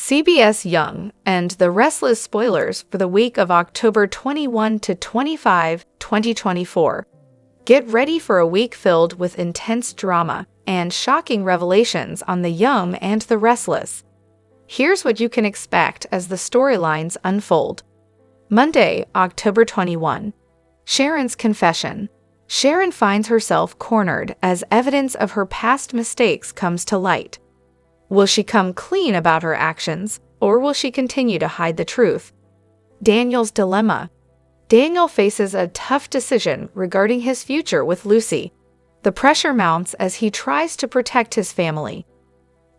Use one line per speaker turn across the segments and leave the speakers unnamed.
CBS Young and the Restless spoilers for the week of October 21 to 25, 2024. Get ready for a week filled with intense drama and shocking revelations on the Young and the Restless. Here's what you can expect as the storylines unfold. Monday, October 21. Sharon's confession. Sharon finds herself cornered as evidence of her past mistakes comes to light. Will she come clean about her actions, or will she continue to hide the truth? Daniel's dilemma. Daniel faces a tough decision regarding his future with Lucy. The pressure mounts as he tries to protect his family.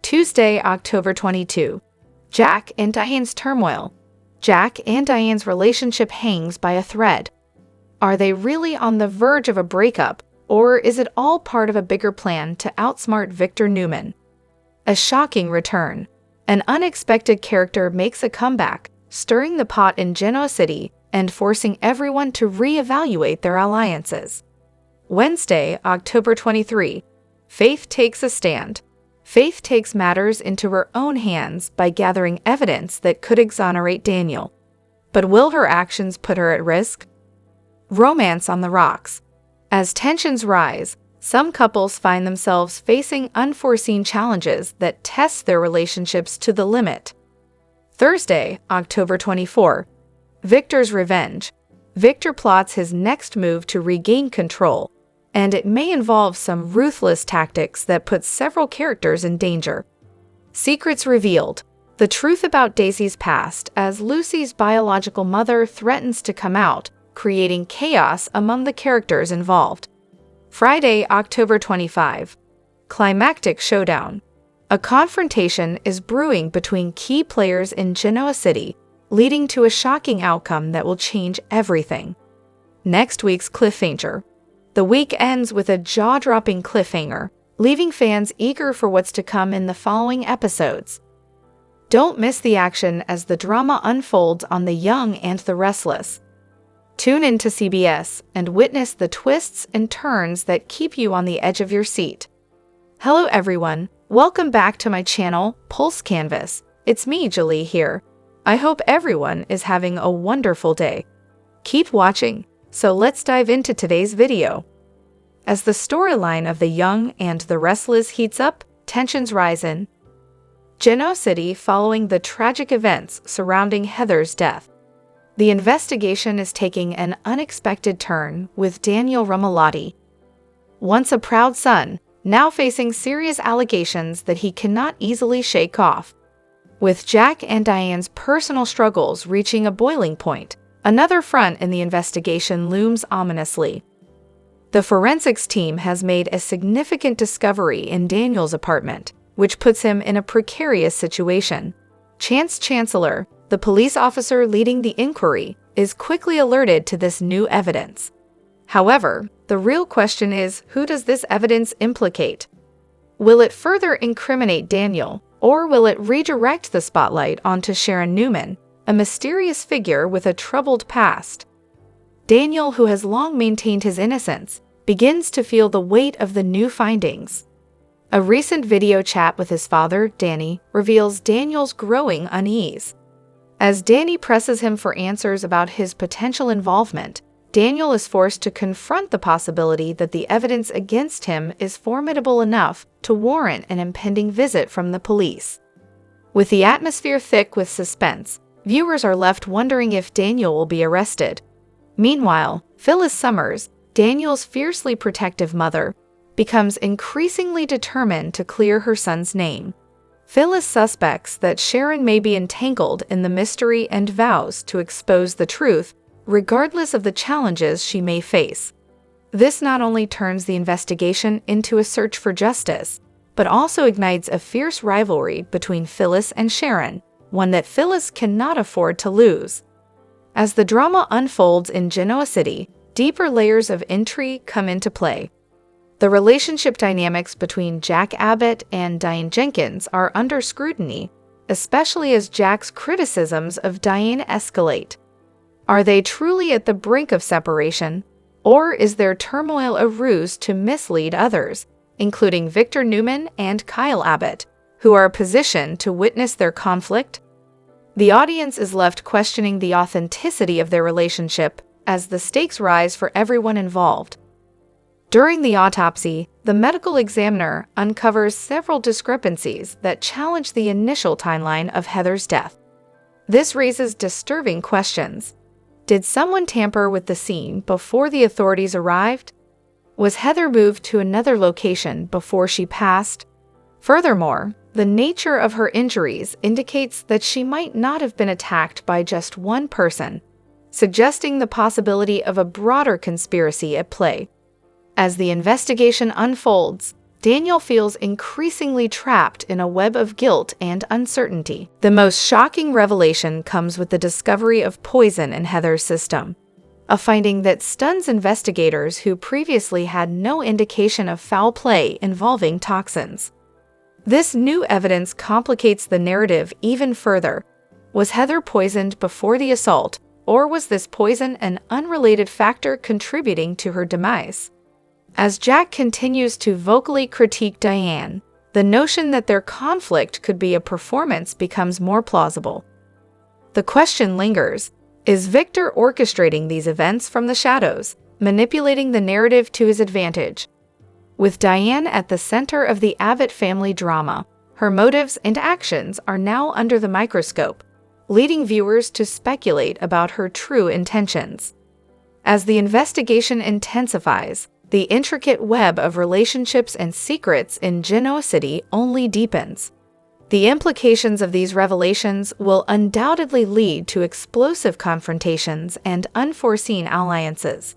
Tuesday, October 22. Jack and Diane's turmoil. Jack and Diane's relationship hangs by a thread. Are they really on the verge of a breakup, or is it all part of a bigger plan to outsmart Victor Newman? A shocking return. An unexpected character makes a comeback, stirring the pot in Genoa City and forcing everyone to reevaluate their alliances. Wednesday, October 23. Faith takes a stand. Faith takes matters into her own hands by gathering evidence that could exonerate Daniel. But will her actions put her at risk? Romance on the rocks. As tensions rise, some couples find themselves facing unforeseen challenges that test their relationships to the limit. Thursday, October 24. Victor's revenge. Victor plots his next move to regain control, and it may involve some ruthless tactics that put several characters in danger. Secrets revealed. The truth about Daisy's past as Lucy's biological mother threatens to come out, creating chaos among the characters involved. Friday, October 25. Climactic showdown. A confrontation is brewing between key players in Genoa City, leading to a shocking outcome that will change everything. Next week's cliffhanger. The week ends with a jaw-dropping cliffhanger, leaving fans eager for what's to come in the following episodes. Don't miss the action as the drama unfolds on The Young and the Restless. Tune in to CBS and witness the twists and turns that keep you on the edge of your seat. Hello everyone, welcome back to my channel, Pulse Canvas. It's me, Julie here. I hope everyone is having a wonderful day. Keep watching, so let's dive into today's video. As the storyline of The Young and the Restless heats up, tensions rise in Genoa City following the tragic events surrounding Heather's death. The investigation is taking an unexpected turn with Daniel Rumalotti. Once a proud son, now facing serious allegations that he cannot easily shake off. With Jack and Diane's personal struggles reaching a boiling point, another front in the investigation looms ominously. The forensics team has made a significant discovery in Daniel's apartment, which puts him in a precarious situation. Chance Chancellor, the police officer leading the inquiry, is quickly alerted to this new evidence. However, the real question is, who does this evidence implicate? Will it further incriminate Daniel, or will it redirect the spotlight onto Sharon Newman, a mysterious figure with a troubled past? Daniel, who has long maintained his innocence, begins to feel the weight of the new findings. A recent video chat with his father, Danny, reveals Daniel's growing unease. As Danny presses him for answers about his potential involvement, Daniel is forced to confront the possibility that the evidence against him is formidable enough to warrant an impending visit from the police. With the atmosphere thick with suspense, viewers are left wondering if Daniel will be arrested. Meanwhile, Phyllis Summers, Daniel's fiercely protective mother, becomes increasingly determined to clear her son's name. Phyllis suspects that Sharon may be entangled in the mystery and vows to expose the truth, regardless of the challenges she may face. This not only turns the investigation into a search for justice, but also ignites a fierce rivalry between Phyllis and Sharon, one that Phyllis cannot afford to lose. As the drama unfolds in Genoa City, deeper layers of intrigue come into play. The relationship dynamics between Jack Abbott and Diane Jenkins are under scrutiny, especially as Jack's criticisms of Diane escalate. Are they truly at the brink of separation, or is their turmoil a ruse to mislead others, including Victor Newman and Kyle Abbott, who are positioned to witness their conflict. The audience is left questioning the authenticity of their relationship as the stakes rise for everyone involved. During the autopsy, the medical examiner uncovers several discrepancies that challenge the initial timeline of Heather's death. This raises disturbing questions. Did someone tamper with the scene before the authorities arrived? Was Heather moved to another location before she passed? Furthermore, the nature of her injuries indicates that she might not have been attacked by just one person, suggesting the possibility of a broader conspiracy at play. As the investigation unfolds, Daniel feels increasingly trapped in a web of guilt and uncertainty. The most shocking revelation comes with the discovery of poison in Heather's system, a finding that stuns investigators who previously had no indication of foul play involving toxins. This new evidence complicates the narrative even further. Was Heather poisoned before the assault, or was this poison an unrelated factor contributing to her demise? As Jack continues to vocally critique Diane, the notion that their conflict could be a performance becomes more plausible. The question lingers: is Victor orchestrating these events from the shadows, manipulating the narrative to his advantage? With Diane at the center of the Abbott family drama, her motives and actions are now under the microscope, leading viewers to speculate about her true intentions. As the investigation intensifies, the intricate web of relationships and secrets in Genoa City only deepens. The implications of these revelations will undoubtedly lead to explosive confrontations and unforeseen alliances.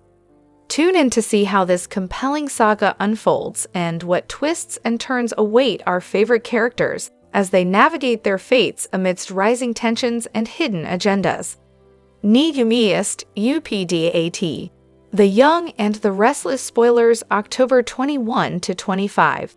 Tune in to see how this compelling saga unfolds and what twists and turns await our favorite characters as they navigate their fates amidst rising tensions and hidden agendas. Nedumiist UPDAT. The Young and the Restless spoilers October 21 to 25.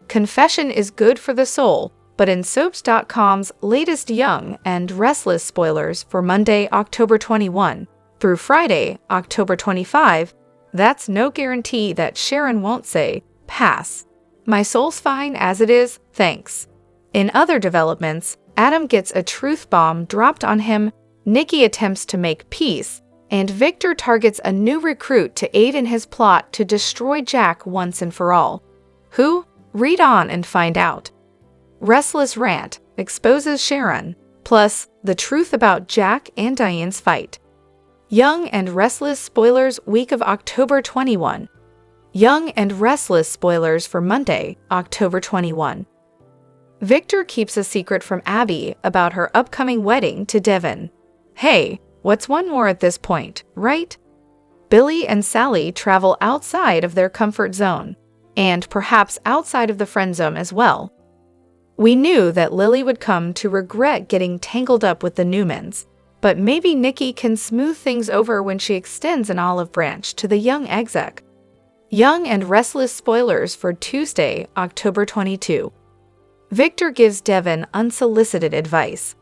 Confession is good for the soul, but in Soaps.com's latest Young and Restless spoilers for Monday, October 21 through Friday, October 25, that's no guarantee that Sharon won't say, "Pass. My soul's fine as it is, thanks." In other developments, Adam gets a truth bomb dropped on him, Nikki attempts to make peace, and Victor targets a new recruit to aid in his plot to destroy Jack once and for all. Who? Read on and find out. Restless Rant exposes Sharon, plus the truth about Jack and Diane's fight. Young and Restless spoilers week of October 21. Young and Restless spoilers for Monday, October 21. Victor keeps a secret from Abby about her upcoming wedding to Devin. Hey, what's one more at this point, right? Billy and Sally travel outside of their comfort zone, and perhaps outside of the friend zone as well. We knew that Lily would come to regret getting tangled up with the Newmans, but maybe Nikki can smooth things over when she extends an olive branch to the young exec. Young and Restless spoilers for Tuesday, October 22. Victor gives Devin unsolicited advice.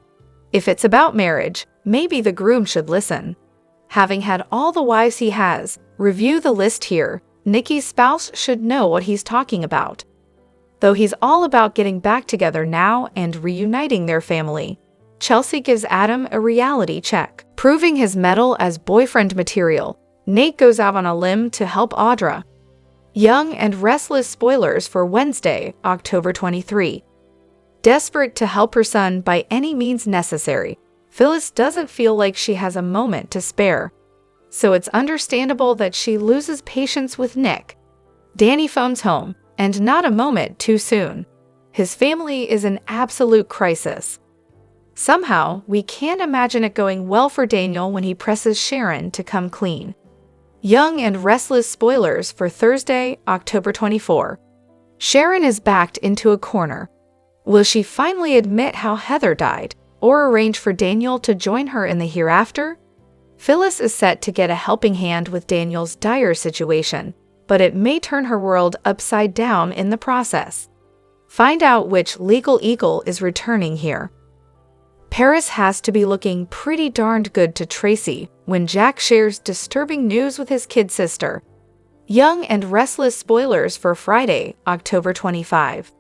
If it's about marriage, maybe the groom should listen. Having had all the wives he has, review the list here. Nikki's spouse should know what he's talking about. Though he's all about getting back together now and reuniting their family, Chelsea gives Adam a reality check. Proving his mettle as boyfriend material, Nate goes out on a limb to help Audra. Young and Restless spoilers for Wednesday, October 23. Desperate to help her son by any means necessary, Phyllis doesn't feel like she has a moment to spare. So it's understandable that she loses patience with Nick. Danny phones home, and not a moment too soon. His family is in absolute crisis. Somehow, we can't imagine it going well for Daniel when he presses Sharon to come clean. Young and Restless spoilers for Thursday, October 24. Sharon is backed into a corner. Will she finally admit how Heather died, or arrange for Daniel to join her in the hereafter? Phyllis is set to get a helping hand with Daniel's dire situation, but it may turn her world upside down in the process. Find out which legal eagle is returning here. Paris has to be looking pretty darned good to Tracy when Jack shares disturbing news with his kid sister. Young and Restless spoilers for Friday, October 25.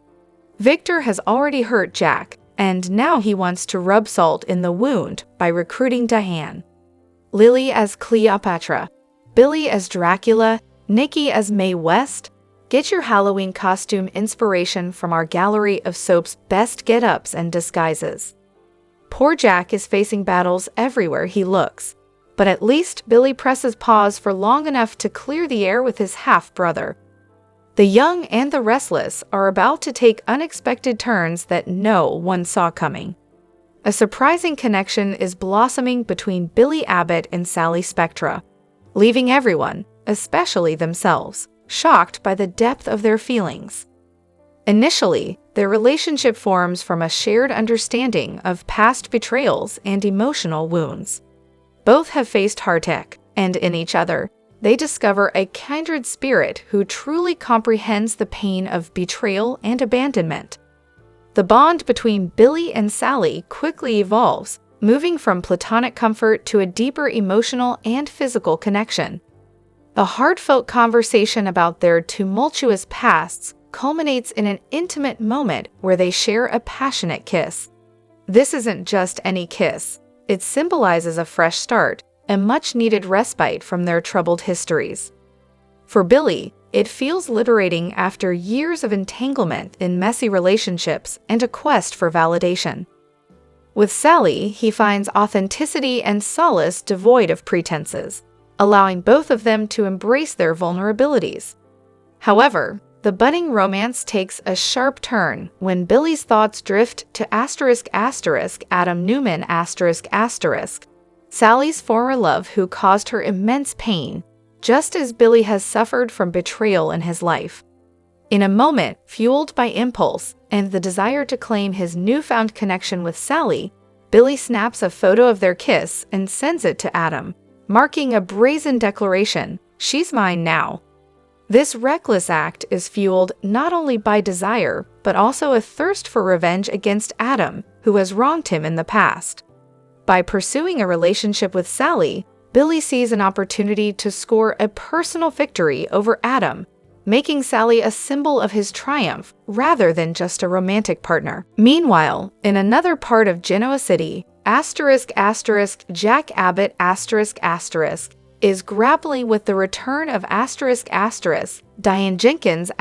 Victor has already hurt Jack, and now he wants to rub salt in the wound by recruiting Diane. Lily as Cleopatra, Billy as Dracula, Nikki as Mae West. Get your Halloween costume inspiration from our gallery of soap's best get-ups and disguises. Poor Jack is facing battles everywhere he looks, but at least Billy presses pause for long enough to clear the air with his half-brother. The young and the restless are about to take unexpected turns that no one saw coming. A surprising connection is blossoming between Billy Abbott and Sally Spectra, leaving everyone, especially themselves, shocked by the depth of their feelings. Initially, their relationship forms from a shared understanding of past betrayals and emotional wounds. Both have faced heartache, and in each other, they discover a kindred spirit who truly comprehends the pain of betrayal and abandonment. The bond between Billy and Sally quickly evolves, moving from platonic comfort to a deeper emotional and physical connection. A heartfelt conversation about their tumultuous pasts culminates in an intimate moment where they share a passionate kiss. This isn't just any kiss. It symbolizes a fresh start, a much-needed respite from their troubled histories. For Billy, it feels liberating after years of entanglement in messy relationships and a quest for validation. With Sally, he finds authenticity and solace devoid of pretenses, allowing both of them to embrace their vulnerabilities. However, the budding romance takes a sharp turn when Billy's thoughts drift to Adam Newman Sally's former love who caused her immense pain, just as Billy has suffered from betrayal in his life. In a moment fueled by impulse and the desire to claim his newfound connection with Sally, Billy snaps a photo of their kiss and sends it to Adam, marking a brazen declaration, "She's mine now." This reckless act is fueled not only by desire, but also a thirst for revenge against Adam, who has wronged him in the past. By pursuing a relationship with Sally, Billy sees an opportunity to score a personal victory over Adam, making Sally a symbol of his triumph rather than just a romantic partner. Meanwhile, in another part of Genoa City, Jack Abbott is grappling with the return of Diane Jenkins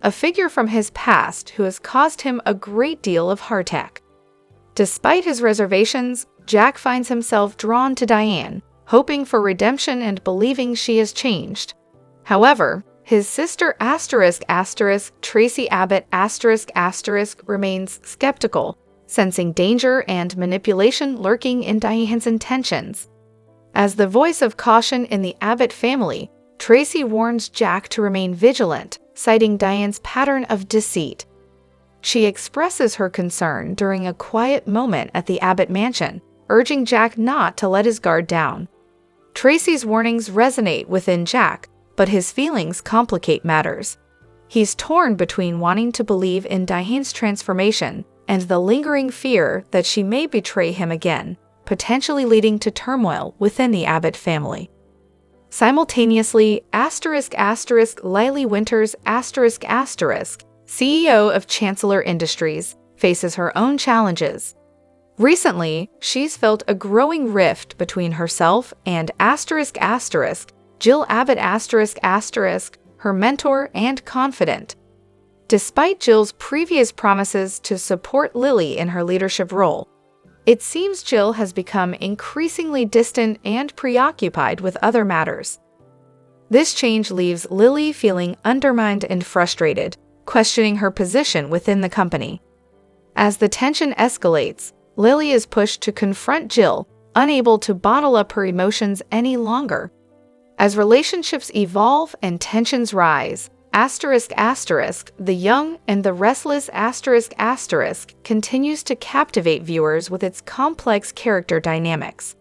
a figure from his past who has caused him a great deal of heartache. Despite his reservations, Jack finds himself drawn to Diane, hoping for redemption and believing she has changed. However, his sister Tracy Abbott remains skeptical, sensing danger and manipulation lurking in Diane's intentions. As the voice of caution in the Abbott family, Tracy warns Jack to remain vigilant, citing Diane's pattern of deceit. She expresses her concern during a quiet moment at the Abbott mansion, urging Jack not to let his guard down. Tracy's warnings resonate within Jack, but his feelings complicate matters. He's torn between wanting to believe in Diane's transformation and the lingering fear that she may betray him again, potentially leading to turmoil within the Abbott family. Simultaneously, Lily Winters CEO of Chancellor Industries, faces her own challenges. Recently, she's felt a growing rift between herself and Jill Abbott her mentor and confidant. Despite Jill's previous promises to support Lily in her leadership role, it seems Jill has become increasingly distant and preoccupied with other matters. This change leaves Lily feeling undermined and frustrated, questioning her position within the company. As the tension escalates, Lily is pushed to confront Jill, unable to bottle up her emotions any longer. As relationships evolve and tensions rise, the young and the restless continues to captivate viewers with its complex character dynamics.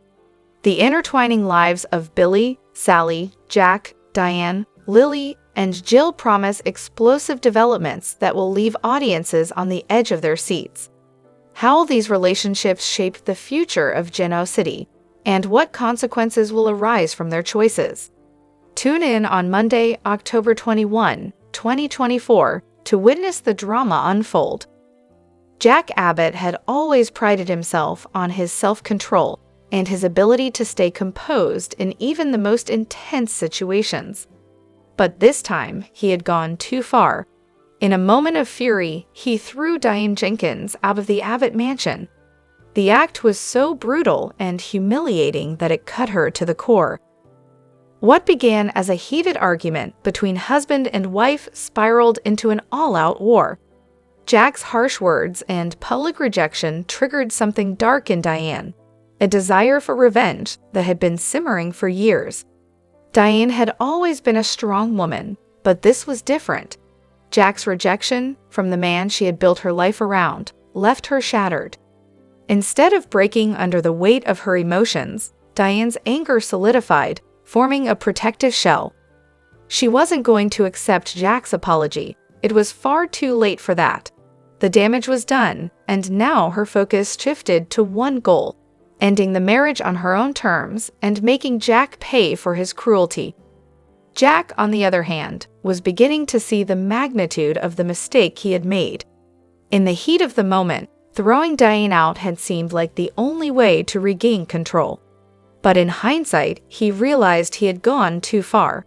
The intertwining lives of Billy, Sally, Jack, Diane, Lily, and Jill promise explosive developments that will leave audiences on the edge of their seats. How will these relationships shape the future of Genoa City, and what consequences will arise from their choices? Tune in on Monday, October 21, 2024, to witness the drama unfold. Jack Abbott had always prided himself on his self-control and his ability to stay composed in even the most intense situations. But this time, he had gone too far. In a moment of fury, he threw Diane Jenkins out of the Abbott mansion. The act was so brutal and humiliating that it cut her to the core. What began as a heated argument between husband and wife spiraled into an all-out war. Jack's harsh words and public rejection triggered something dark in Diane, a desire for revenge that had been simmering for years. Diane had always been a strong woman, but this was different. Jack's rejection from the man she had built her life around left her shattered. Instead of breaking under the weight of her emotions, Diane's anger solidified, forming a protective shell. She wasn't going to accept Jack's apology. It was far too late for that. The damage was done, and now her focus shifted to one goal: ending the marriage on her own terms and making Jack pay for his cruelty. Jack, on the other hand, was beginning to see the magnitude of the mistake he had made. In the heat of the moment, throwing Diane out had seemed like the only way to regain control. But in hindsight, he realized he had gone too far.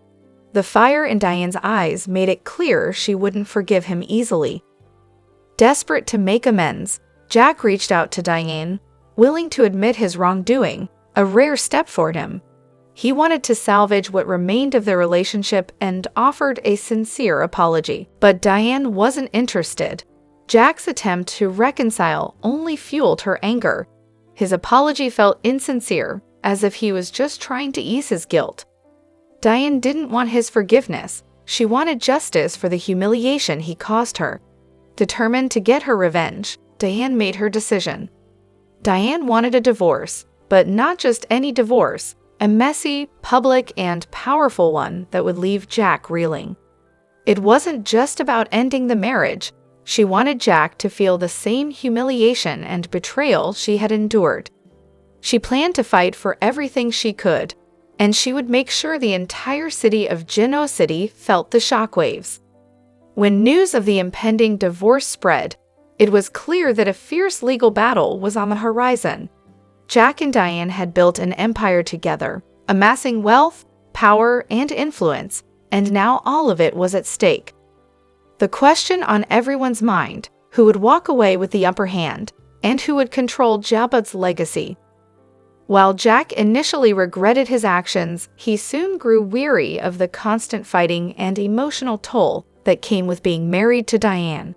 The fire in Diane's eyes made it clear she wouldn't forgive him easily. Desperate to make amends, Jack reached out to Diane, willing to admit his wrongdoing, a rare step for him. He wanted to salvage what remained of their relationship and offered a sincere apology. But Diane wasn't interested. Jack's attempt to reconcile only fueled her anger. His apology felt insincere, as if he was just trying to ease his guilt. Diane didn't want his forgiveness. She wanted justice for the humiliation he caused her. Determined to get her revenge, Diane made her decision. Diane wanted a divorce, but not just any divorce, a messy, public, and powerful one that would leave Jack reeling. It wasn't just about ending the marriage. She wanted Jack to feel the same humiliation and betrayal she had endured. She planned to fight for everything she could, and she would make sure the entire city of Genoa City felt the shockwaves. When news of the impending divorce spread, it was clear that a fierce legal battle was on the horizon. Jack and Diane had built an empire together, amassing wealth, power, and influence, and now all of it was at stake. The question on everyone's mind: who would walk away with the upper hand, and who would control Jabba's legacy? While Jack initially regretted his actions, he soon grew weary of the constant fighting and emotional toll that came with being married to Diane.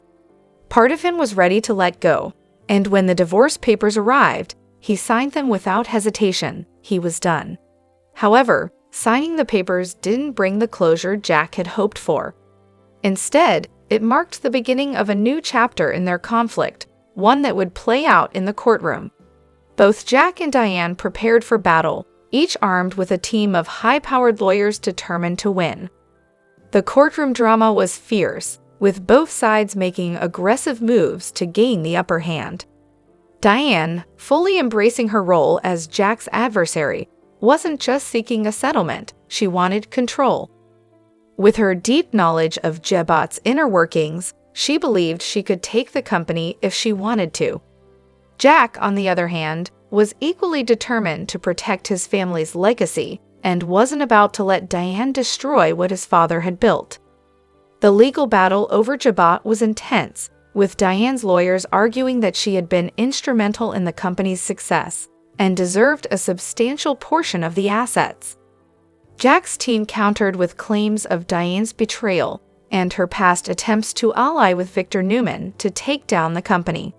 Part of him was ready to let go, and when the divorce papers arrived, he signed them without hesitation. He was done. However, signing the papers didn't bring the closure Jack had hoped for. Instead, it marked the beginning of a new chapter in their conflict, one that would play out in the courtroom. Both Jack and Diane prepared for battle, each armed with a team of high-powered lawyers determined to win. The courtroom drama was fierce, with both sides making aggressive moves to gain the upper hand. Diane, fully embracing her role as Jack's adversary, wasn't just seeking a settlement, she wanted control. With her deep knowledge of Jabba's inner workings, she believed she could take the company if she wanted to. Jack, on the other hand, was equally determined to protect his family's legacy and wasn't about to let Diane destroy what his father had built. The legal battle over Jabba was intense, with Diane's lawyers arguing that she had been instrumental in the company's success and deserved a substantial portion of the assets. Jack's team countered with claims of Diane's betrayal and her past attempts to ally with Victor Newman to take down the company.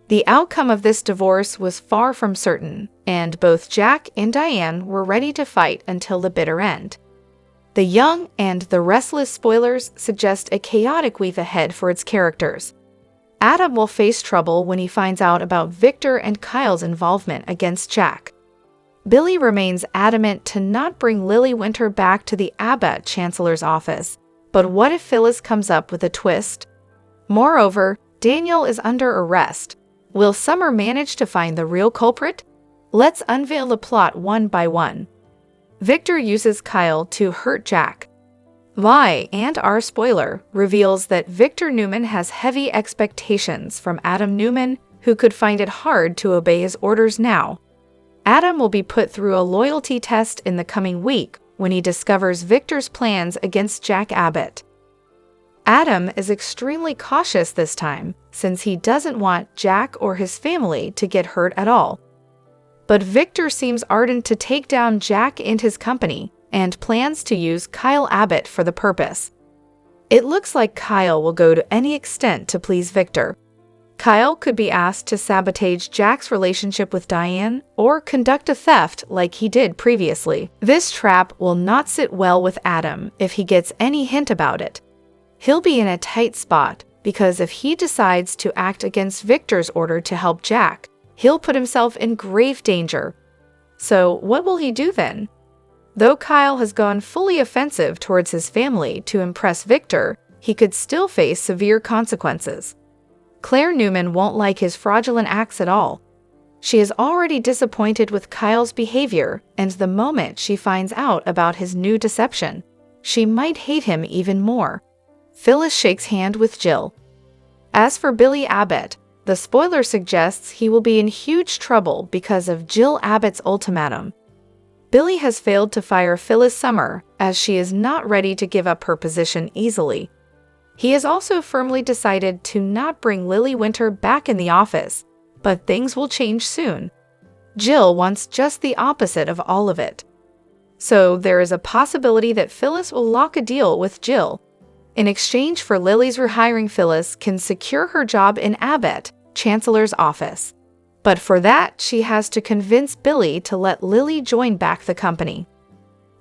The outcome of this divorce was far from certain, and both Jack and Diane were ready to fight until the bitter end. The Young and the Restless spoilers suggest a chaotic week ahead for its characters. Adam will face trouble when he finds out about Victor and Kyle's involvement against Jack. Billy remains adamant to not bring Lily Winter back to the Abbott Chancellor's office. But what if Phyllis comes up with a twist? Moreover, Daniel is under arrest. Will Summer manage to find the real culprit? Let's unveil the plot one by one. Victor uses Kyle to hurt Jack. Y&R spoiler reveals that Victor Newman has heavy expectations from Adam Newman, who could find it hard to obey his orders now. Adam will be put through a loyalty test in the coming week when he discovers Victor's plans against Jack Abbott. Adam is extremely cautious this time, since he doesn't want Jack or his family to get hurt at all. But Victor seems ardent to take down Jack and his company, and plans to use Kyle Abbott for the purpose. It looks like Kyle will go to any extent to please Victor. Kyle could be asked to sabotage Jack's relationship with Diane or conduct a theft like he did previously. This trap will not sit well with Adam if he gets any hint about it. He'll be in a tight spot because if he decides to act against Victor's order to help Jack, he'll put himself in grave danger. So what will he do then? Though Kyle has gone fully offensive towards his family to impress Victor, he could still face severe consequences. Claire Newman won't like his fraudulent acts at all. She is already disappointed with Kyle's behavior, and the moment she finds out about his new deception, she might hate him even more. Phyllis shakes hand with Jill. As for Billy Abbott, the spoiler suggests he will be in huge trouble because of Jill Abbott's ultimatum. Billy has failed to fire Phyllis Summer, as she is not ready to give up her position easily. He has also firmly decided to not bring Lily Winter back in the office, but things will change soon. Jill wants just the opposite of all of it. So there is a possibility that Phyllis will lock a deal with Jill. In exchange for Lily's rehiring, Phyllis can secure her job in Abbott, Chancellor's office. But for that, she has to convince Billy to let Lily join back the company.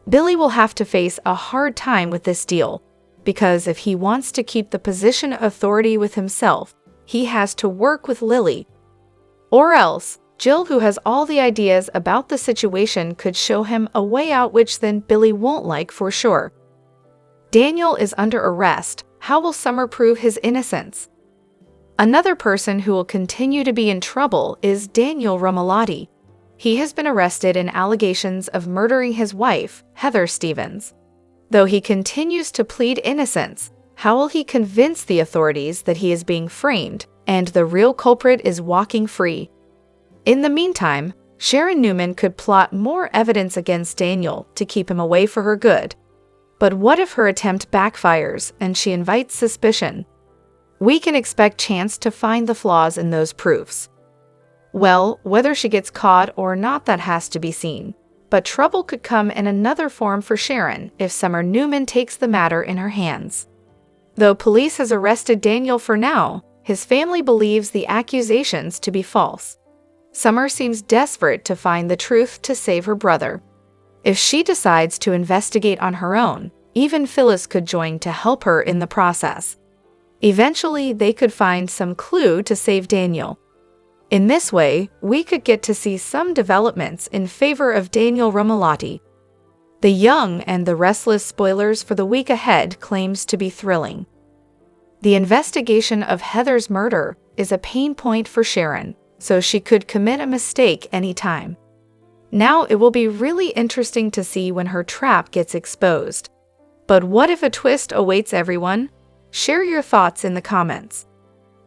Billy will have to face a hard time with this deal, because if he wants to keep the position of authority with himself, he has to work with Lily. Or else, Jill, who has all the ideas about the situation, could show him a way out which then Billy won't like for sure. Daniel is under arrest. How will Summer prove his innocence? Another person who will continue to be in trouble is Daniel Romalotti. He has been arrested in allegations of murdering his wife, Heather Stevens. Though he continues to plead innocence, how will he convince the authorities that he is being framed and the real culprit is walking free? In the meantime, Sharon Newman could plot more evidence against Daniel to keep him away for her good. But what if her attempt backfires and she invites suspicion? We can expect Chance to find the flaws in those proofs. Well, whether she gets caught or not, that has to be seen. But trouble could come in another form for Sharon if Summer Newman takes the matter in her hands. Though police has arrested Daniel for now, his family believes the accusations to be false. Summer seems desperate to find the truth to save her brother. If she decides to investigate on her own, even Phyllis could join to help her in the process. Eventually, they could find some clue to save Daniel. In this way, we could get to see some developments in favor of Daniel Romalotti. The Young and the Restless spoilers for the week ahead claims to be thrilling. The investigation of Heather's murder is a pain point for Sharon, so she could commit a mistake anytime. Now it will be really interesting to see when her trap gets exposed. But what if a twist awaits everyone? Share your thoughts in the comments.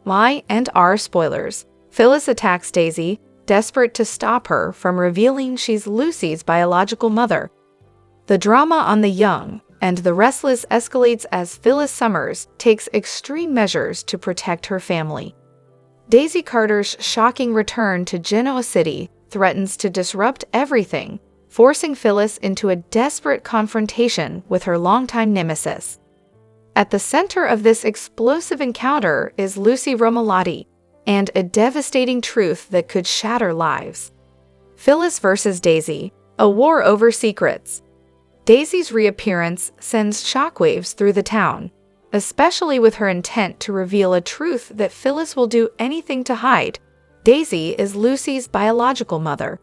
Y&R spoilers. Phyllis attacks Daisy, desperate to stop her from revealing she's Lucy's biological mother. The drama on The Young and the Restless escalates as Phyllis Summers takes extreme measures to protect her family. Daisy Carter's shocking return to Genoa City threatens to disrupt everything, forcing Phyllis into a desperate confrontation with her longtime nemesis. At the center of this explosive encounter is Lucy Romalotti, and a devastating truth that could shatter lives. Phyllis versus Daisy, a war over secrets. Daisy's reappearance sends shockwaves through the town, especially with her intent to reveal a truth that Phyllis will do anything to hide. Daisy is Lucy's biological mother.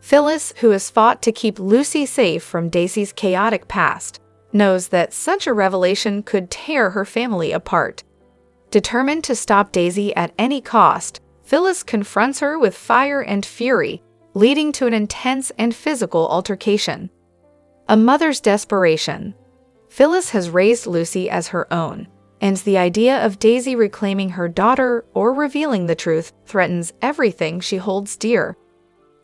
Phyllis, who has fought to keep Lucy safe from Daisy's chaotic past, knows that such a revelation could tear her family apart. Determined to stop Daisy at any cost, Phyllis confronts her with fire and fury, leading to an intense and physical altercation. A mother's desperation. Phyllis has raised Lucy as her own, and the idea of Daisy reclaiming her daughter or revealing the truth threatens everything she holds dear.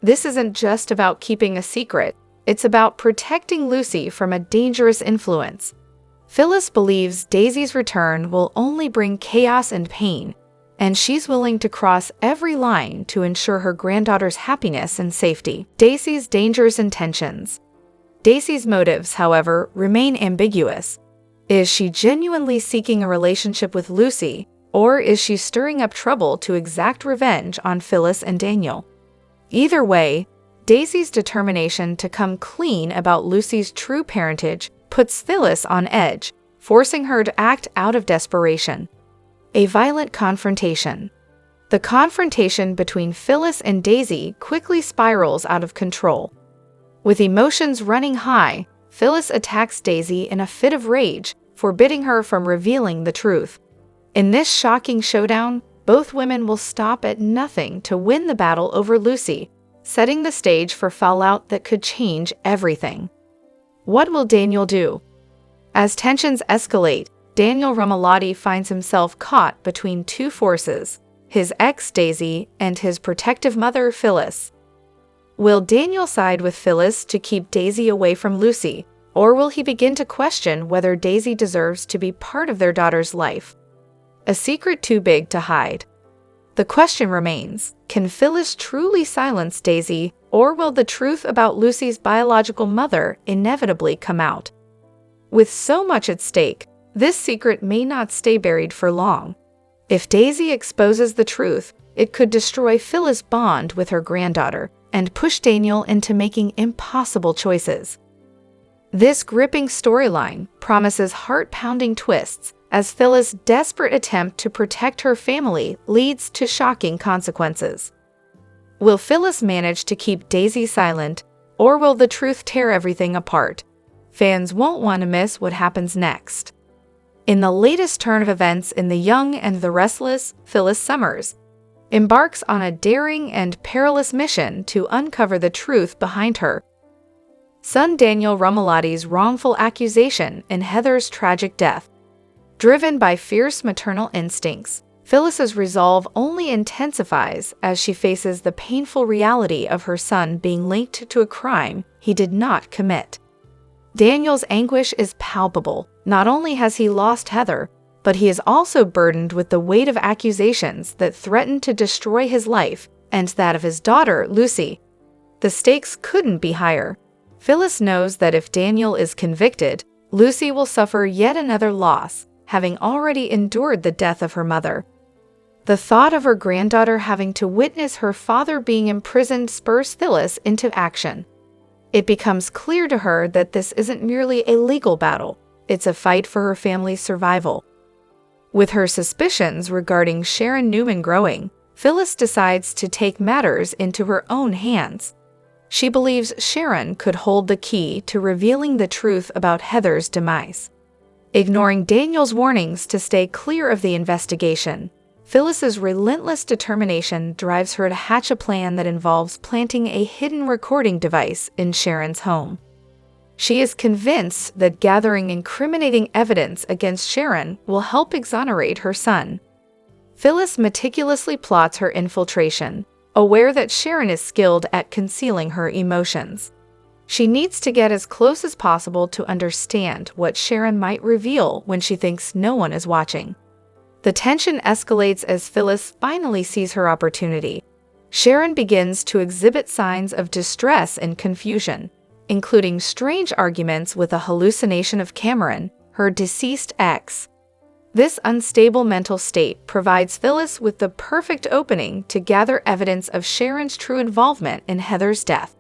This isn't just about keeping a secret, it's about protecting Lucy from a dangerous influence. Phyllis believes Daisy's return will only bring chaos and pain, and she's willing to cross every line to ensure her granddaughter's happiness and safety. Daisy's dangerous intentions. Daisy's motives, however, remain ambiguous. Is she genuinely seeking a relationship with Lucy, or is she stirring up trouble to exact revenge on Phyllis and Daniel? Either way, Daisy's determination to come clean about Lucy's true parentage puts Phyllis on edge, forcing her to act out of desperation. A violent confrontation. The confrontation between Phyllis and Daisy quickly spirals out of control. With emotions running high, Phyllis attacks Daisy in a fit of rage, forbidding her from revealing the truth. In this shocking showdown, both women will stop at nothing to win the battle over Lucy, setting the stage for fallout that could change everything. What will Daniel do? As tensions escalate, Daniel Rumalotti finds himself caught between two forces, his ex Daisy and his protective mother Phyllis. Will Daniel side with Phyllis to keep Daisy away from Lucy, or will he begin to question whether Daisy deserves to be part of their daughter's life? A secret too big to hide. The question remains, can Phyllis truly silence Daisy, or will the truth about Lucy's biological mother inevitably come out? With so much at stake, this secret may not stay buried for long. If Daisy exposes the truth, it could destroy Phyllis' bond with her granddaughter and push Daniel into making impossible choices. This gripping storyline promises heart-pounding twists as Phyllis' desperate attempt to protect her family leads to shocking consequences. Will Phyllis manage to keep Daisy silent, or will the truth tear everything apart? Fans won't want to miss what happens next. In the latest turn of events in The Young and the Restless, Phyllis Summers embarks on a daring and perilous mission to uncover the truth behind her son Daniel Rumalotti's wrongful accusation in Heather's tragic death. Driven by fierce maternal instincts, Phyllis's resolve only intensifies as she faces the painful reality of her son being linked to a crime he did not commit. Daniel's anguish is palpable. Not only has he lost Heather, but he is also burdened with the weight of accusations that threaten to destroy his life and that of his daughter, Lucy. The stakes couldn't be higher. Phyllis knows that if Daniel is convicted, Lucy will suffer yet another loss, having already endured the death of her mother. The thought of her granddaughter having to witness her father being imprisoned spurs Phyllis into action. It becomes clear to her that this isn't merely a legal battle, it's a fight for her family's survival. With her suspicions regarding Sharon Newman growing, Phyllis decides to take matters into her own hands. She believes Sharon could hold the key to revealing the truth about Heather's demise. Ignoring Daniel's warnings to stay clear of the investigation, Phyllis's relentless determination drives her to hatch a plan that involves planting a hidden recording device in Sharon's home. She is convinced that gathering incriminating evidence against Sharon will help exonerate her son. Phyllis meticulously plots her infiltration, aware that Sharon is skilled at concealing her emotions. She needs to get as close as possible to understand what Sharon might reveal when she thinks no one is watching. The tension escalates as Phyllis finally sees her opportunity. Sharon begins to exhibit signs of distress and confusion, including strange arguments with a hallucination of Cameron, her deceased ex. This unstable mental state provides Phyllis with the perfect opening to gather evidence of Sharon's true involvement in Heather's death.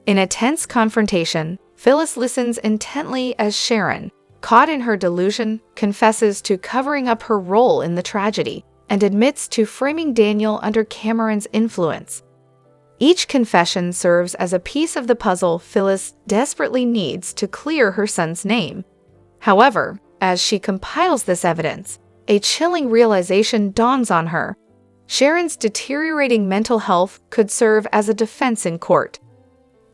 In a tense confrontation, Phyllis listens intently as Sharon, caught in her delusion, confesses to covering up her role in the tragedy and admits to framing Daniel under Cameron's influence. Each confession serves as a piece of the puzzle Phyllis desperately needs to clear her son's name. However, as she compiles this evidence, a chilling realization dawns on her. Sharon's deteriorating mental health could serve as a defense in court.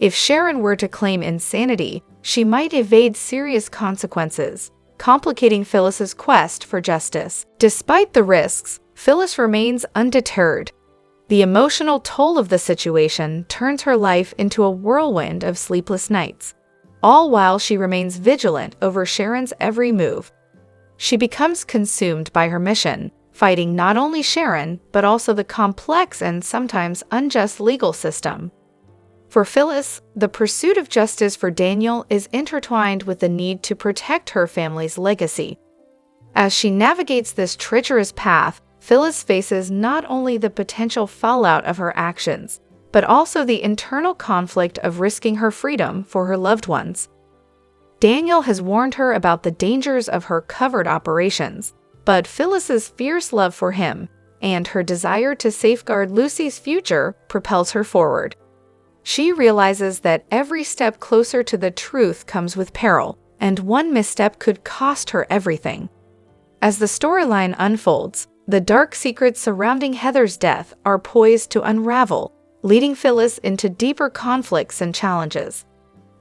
If Sharon were to claim insanity, she might evade serious consequences, complicating Phyllis's quest for justice. Despite the risks, Phyllis remains undeterred. The emotional toll of the situation turns her life into a whirlwind of sleepless nights, all while she remains vigilant over Sharon's every move. She becomes consumed by her mission, fighting not only Sharon, but also the complex and sometimes unjust legal system. For Phyllis, the pursuit of justice for Daniel is intertwined with the need to protect her family's legacy. As she navigates this treacherous path, Phyllis faces not only the potential fallout of her actions, but also the internal conflict of risking her freedom for her loved ones. Daniel has warned her about the dangers of her covert operations, but Phyllis's fierce love for him and her desire to safeguard Lucy's future propels her forward. She realizes that every step closer to the truth comes with peril, and one misstep could cost her everything. As the storyline unfolds, the dark secrets surrounding Heather's death are poised to unravel, leading Phyllis into deeper conflicts and challenges.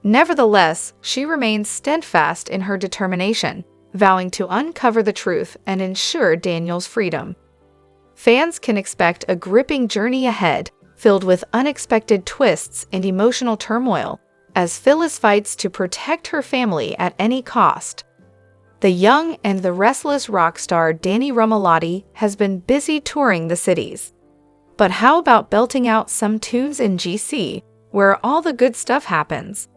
Nevertheless, she remains steadfast in her determination, vowing to uncover the truth and ensure Daniel's freedom. Fans can expect a gripping journey ahead, filled with unexpected twists and emotional turmoil, as Phyllis fights to protect her family at any cost. The young and the restless rock star Danny Romalotti has been busy touring the cities. But how about belting out some tunes in GC, where all the good stuff happens?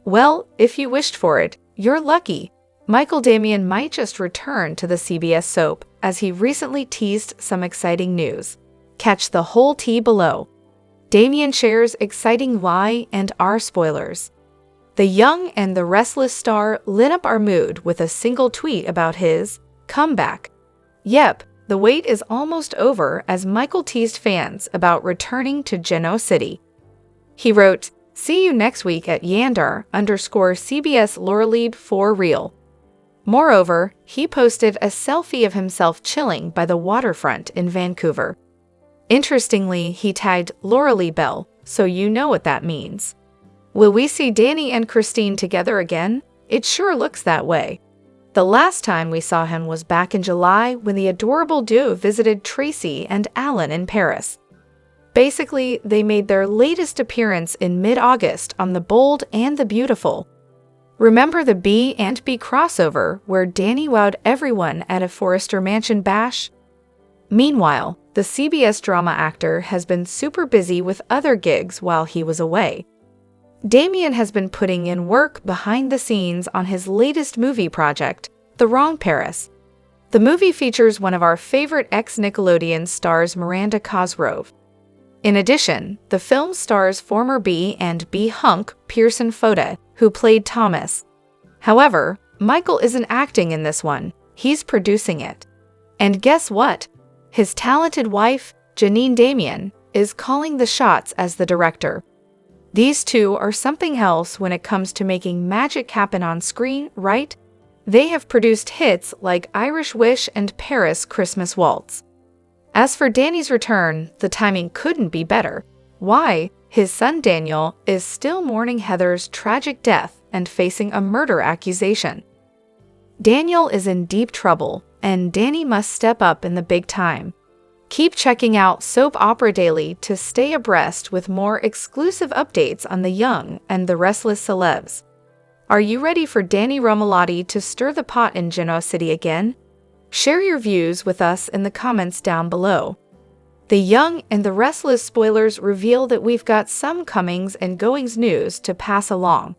Well, if you wished for it, you're lucky. Michael Damian might just return to the CBS soap, as he recently teased some exciting news. Catch the whole tea below. Damian shares exciting Y and R spoilers. The young and the restless star lit up our mood with a single tweet about his comeback. Yep, the wait is almost over as Michael teased fans about returning to Genoa City. He wrote, "See you next week at Yandar_CBS Laurelede for real." Moreover, he posted a selfie of himself chilling by the waterfront in Vancouver. Interestingly, he tagged Lauralee Bell, so you know what that means. Will we see Danny and Christine together again? It sure looks that way. The last time we saw him was back in July when the adorable duo visited Tracy and Alan in Paris. Basically, they made their latest appearance in mid-August on The Bold and the Beautiful. Remember the B&B crossover where Danny wowed everyone at a Forrester Mansion bash? Meanwhile, the CBS drama actor has been super busy with other gigs while he was away. Damian has been putting in work behind the scenes on his latest movie project, The Wrong Paris. The movie features one of our favorite ex-Nickelodeon stars, Miranda Cosgrove. In addition, the film stars former B&B hunk Pearson Foda, who played Thomas. However, Michael isn't acting in this one, he's producing it. And guess what? His talented wife, Janine Damian, is calling the shots as the director. These two are something else when it comes to making magic happen on screen, right? They have produced hits like Irish Wish and Paris Christmas Waltz. As for Danny's return, the timing couldn't be better. Why? His son Daniel is still mourning Heather's tragic death and facing a murder accusation. Daniel is in deep trouble, and Danny must step up in the big time. Keep checking out Soap Opera Daily to stay abreast with more exclusive updates on the young and the restless celebs. Are you ready for Danny Romalotti to stir the pot in Genoa City again? Share your views with us in the comments down below. The young and the restless spoilers reveal that we've got some comings and goings news to pass along.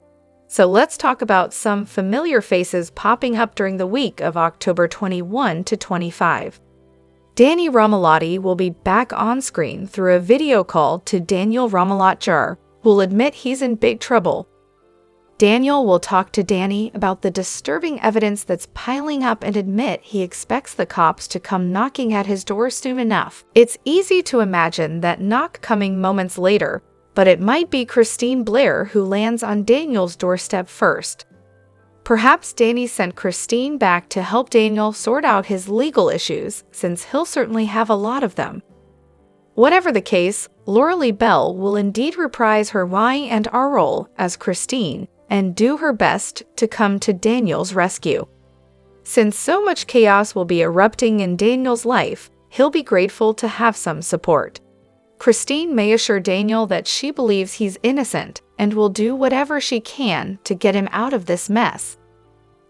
So let's talk about some familiar faces popping up during the week of October 21 to 25. Danny Romalotti will be back on screen through a video call to Daniel Romalotti, who'll admit he's in big trouble. Daniel will talk to Danny about the disturbing evidence that's piling up and admit he expects the cops to come knocking at his door soon enough. It's easy to imagine that knock coming moments later, but it might be Christine Blair who lands on Daniel's doorstep first. Perhaps Danny sent Christine back to help Daniel sort out his legal issues, since he'll certainly have a lot of them. Whatever the case, Lauralee Bell will indeed reprise her Y&R role as Christine, and do her best to come to Daniel's rescue. Since so much chaos will be erupting in Daniel's life, he'll be grateful to have some support. Christine may assure Daniel that she believes he's innocent and will do whatever she can to get him out of this mess.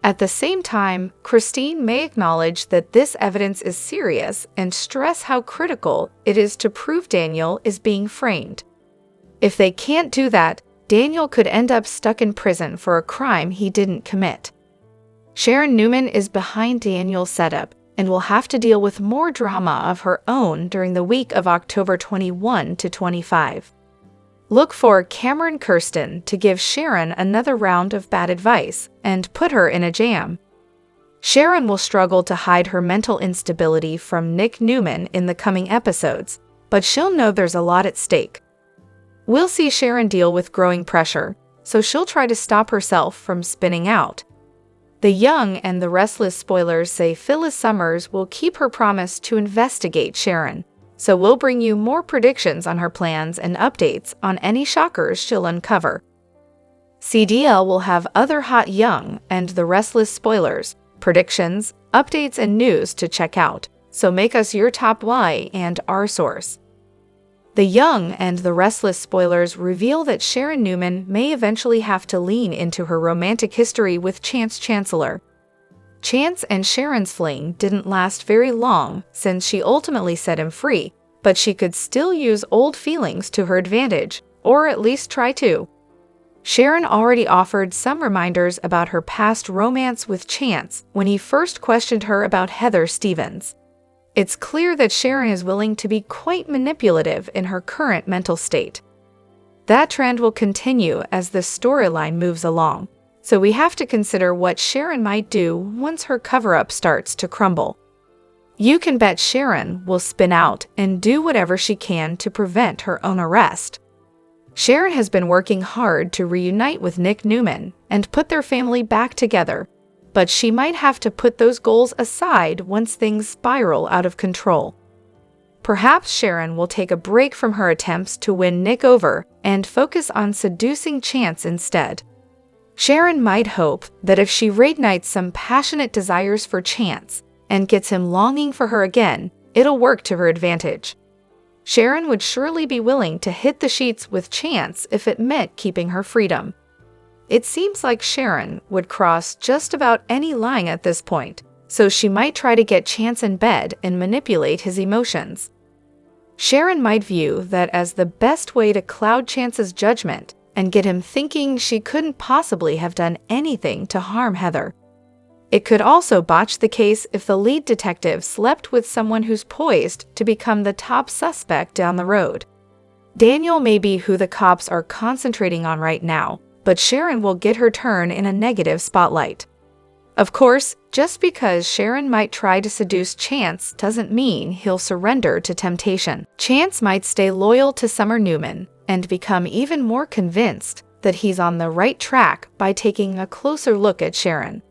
At the same time, Christine may acknowledge that this evidence is serious and stress how critical it is to prove Daniel is being framed. If they can't do that, Daniel could end up stuck in prison for a crime he didn't commit. Sharon Newman is behind Daniel's setup and will have to deal with more drama of her own during the week of October 21 to 25. Look for Cameron Kirsten to give Sharon another round of bad advice and put her in a jam. Sharon will struggle to hide her mental instability from Nick Newman in the coming episodes, but she'll know there's a lot at stake. We'll see Sharon deal with growing pressure, so she'll try to stop herself from spinning out. The Young and the Restless spoilers say Phyllis Summers will keep her promise to investigate Sharon, so we'll bring you more predictions on her plans and updates on any shockers she'll uncover. CDL will have other hot Young and the Restless spoilers, predictions, updates, and news to check out, so make us your top Y and R source. The Young and the Restless spoilers reveal that Sharon Newman may eventually have to lean into her romantic history with Chance Chancellor. Chance and Sharon's fling didn't last very long since she ultimately set him free, but she could still use old feelings to her advantage, or at least try to. Sharon already offered some reminders about her past romance with Chance when he first questioned her about Heather Stevens. It's clear that Sharon is willing to be quite manipulative in her current mental state. That trend will continue as the storyline moves along, so we have to consider what Sharon might do once her cover-up starts to crumble. You can bet Sharon will spin out and do whatever she can to prevent her own arrest. Sharon has been working hard to reunite with Nick Newman and put their family back together, but she might have to put those goals aside once things spiral out of control. Perhaps Sharon will take a break from her attempts to win Nick over and focus on seducing Chance instead. Sharon might hope that if she reignites some passionate desires for Chance and gets him longing for her again, it'll work to her advantage. Sharon would surely be willing to hit the sheets with Chance if it meant keeping her freedom. It seems like Sharon would cross just about any line at this point, so she might try to get Chance in bed and manipulate his emotions. Sharon might view that as the best way to cloud Chance's judgment and get him thinking she couldn't possibly have done anything to harm Heather. It could also botch the case if the lead detective slept with someone who's poised to become the top suspect down the road. Daniel may be who the cops are concentrating on right now, but Sharon will get her turn in a negative spotlight. Of course, just because Sharon might try to seduce Chance doesn't mean he'll surrender to temptation. Chance might stay loyal to Summer Newman and become even more convinced that he's on the right track by taking a closer look at Sharon.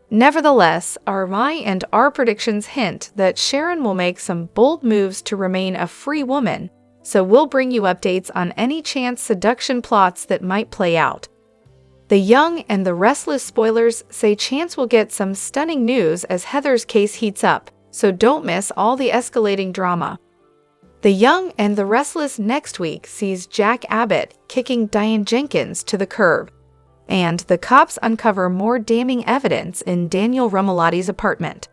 Nevertheless, our my and our predictions hint that Sharon will make some bold moves to remain a free woman, so we'll bring you updates on any Chance seduction plots that might play out. The Young and the Restless spoilers say Chance will get some stunning news as Heather's case heats up, so don't miss all the escalating drama. The Young and the Restless next week sees Jack Abbott kicking Diane Jenkins to the curb, and the cops uncover more damning evidence in Daniel Rumolotti's apartment.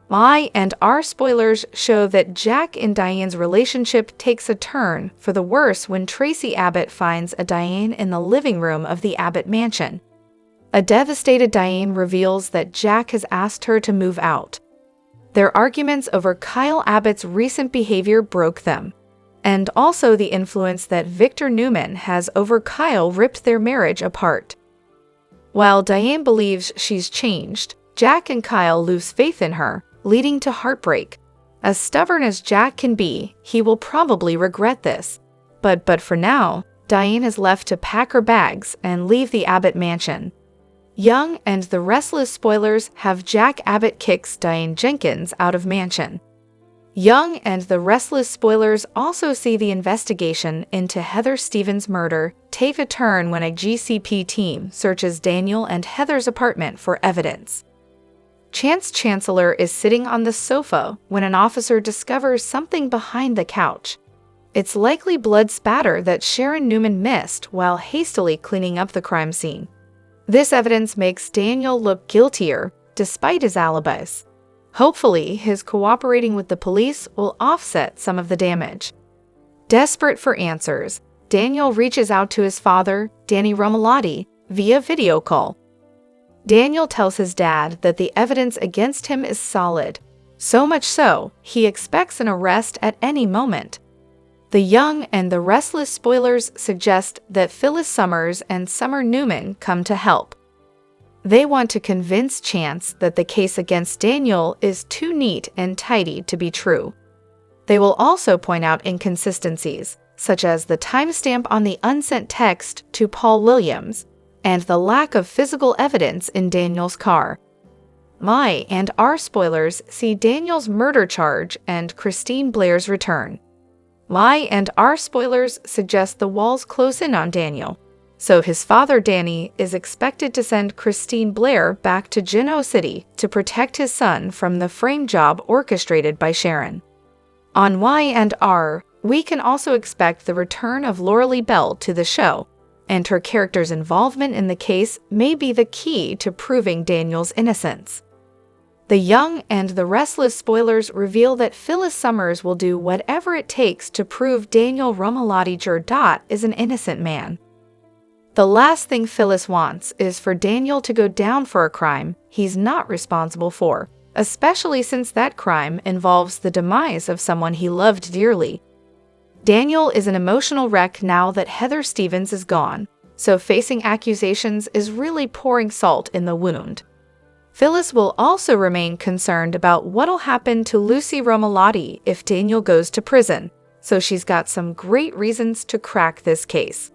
My and our spoilers show that Jack and Diane's relationship takes a turn for the worse when Tracy Abbott finds a Diane in the living room of the Abbott mansion. A devastated Diane reveals that Jack has asked her to move out. Their arguments over Kyle Abbott's recent behavior broke them, and also the influence that Victor Newman has over Kyle ripped their marriage apart. While Diane believes she's changed, Jack and Kyle lose faith in her, leading to heartbreak. As stubborn as Jack can be, he will probably regret this. But for now, Diane is left to pack her bags and leave the Abbott mansion. Young and the Restless spoilers have Jack Abbott kicks Diane Jenkins out of mansion. Young and the Restless spoilers also see the investigation into Heather Stevens' murder take a turn when a GCP team searches Daniel and Heather's apartment for evidence. Chance Chancellor is sitting on the sofa when an officer discovers something behind the couch. It's likely blood spatter that Sharon Newman missed while hastily cleaning up the crime scene. This evidence makes Daniel look guiltier, despite his alibis. Hopefully, his cooperating with the police will offset some of the damage. Desperate for answers, Daniel reaches out to his father, Danny Romalotti, via video call. Daniel tells his dad that the evidence against him is solid, so much so, he expects an arrest at any moment. The Young and the Restless spoilers suggest that Phyllis Summers and Summer Newman come to help. They want to convince Chance that the case against Daniel is too neat and tidy to be true. They will also point out inconsistencies, such as the timestamp on the unsent text to Paul Williams, and the lack of physical evidence in Daniel's car. My and our spoilers see Daniel's murder charge and Christine Blair's return. My and our spoilers suggest the walls close in on Daniel, so his father Danny is expected to send Christine Blair back to Genoa City to protect his son from the frame job orchestrated by Sharon. On Y and R, we can also expect the return of Laura Lee Bell to the show, and her character's involvement in the case may be the key to proving Daniel's innocence. The Young and the Restless spoilers reveal that Phyllis Summers will do whatever it takes to prove Daniel Romalotti Jr. is an innocent man. The last thing Phyllis wants is for Daniel to go down for a crime he's not responsible for, especially since that crime involves the demise of someone he loved dearly. Daniel is an emotional wreck now that Heather Stevens is gone, so facing accusations is really pouring salt in the wound. Phyllis will also remain concerned about what'll happen to Lucy Romalotti if Daniel goes to prison, so she's got some great reasons to crack this case.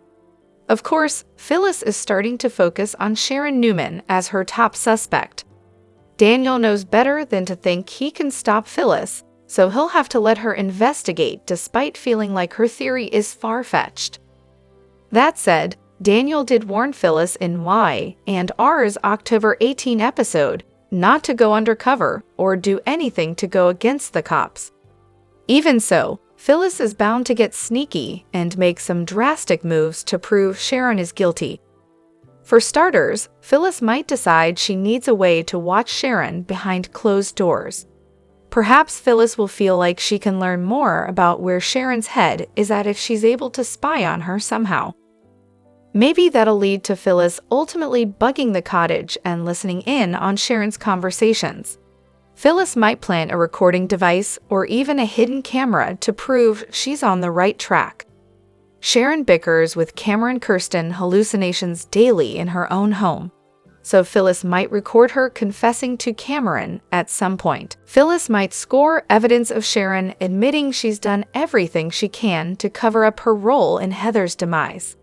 Of course, Phyllis is starting to focus on Sharon Newman as her top suspect. Daniel knows better than to think he can stop Phyllis, so he'll have to let her investigate despite feeling like her theory is far-fetched. That said, Daniel did warn Phyllis in Y and R's October 18 episode not to go undercover or do anything to go against the cops. Even so, Phyllis is bound to get sneaky and make some drastic moves to prove Sharon is guilty. For starters, Phyllis might decide she needs a way to watch Sharon behind closed doors. Perhaps Phyllis will feel like she can learn more about where Sharon's head is at if she's able to spy on her somehow. Maybe that'll lead to Phyllis ultimately bugging the cottage and listening in on Sharon's conversations. Phyllis might plant a recording device or even a hidden camera to prove she's on the right track. Sharon bickers with Cameron Kirsten hallucinations daily in her own home, so Phyllis might record her confessing to Cameron at some point. Phyllis might score evidence of Sharon admitting she's done everything she can to cover up her role in Heather's demise.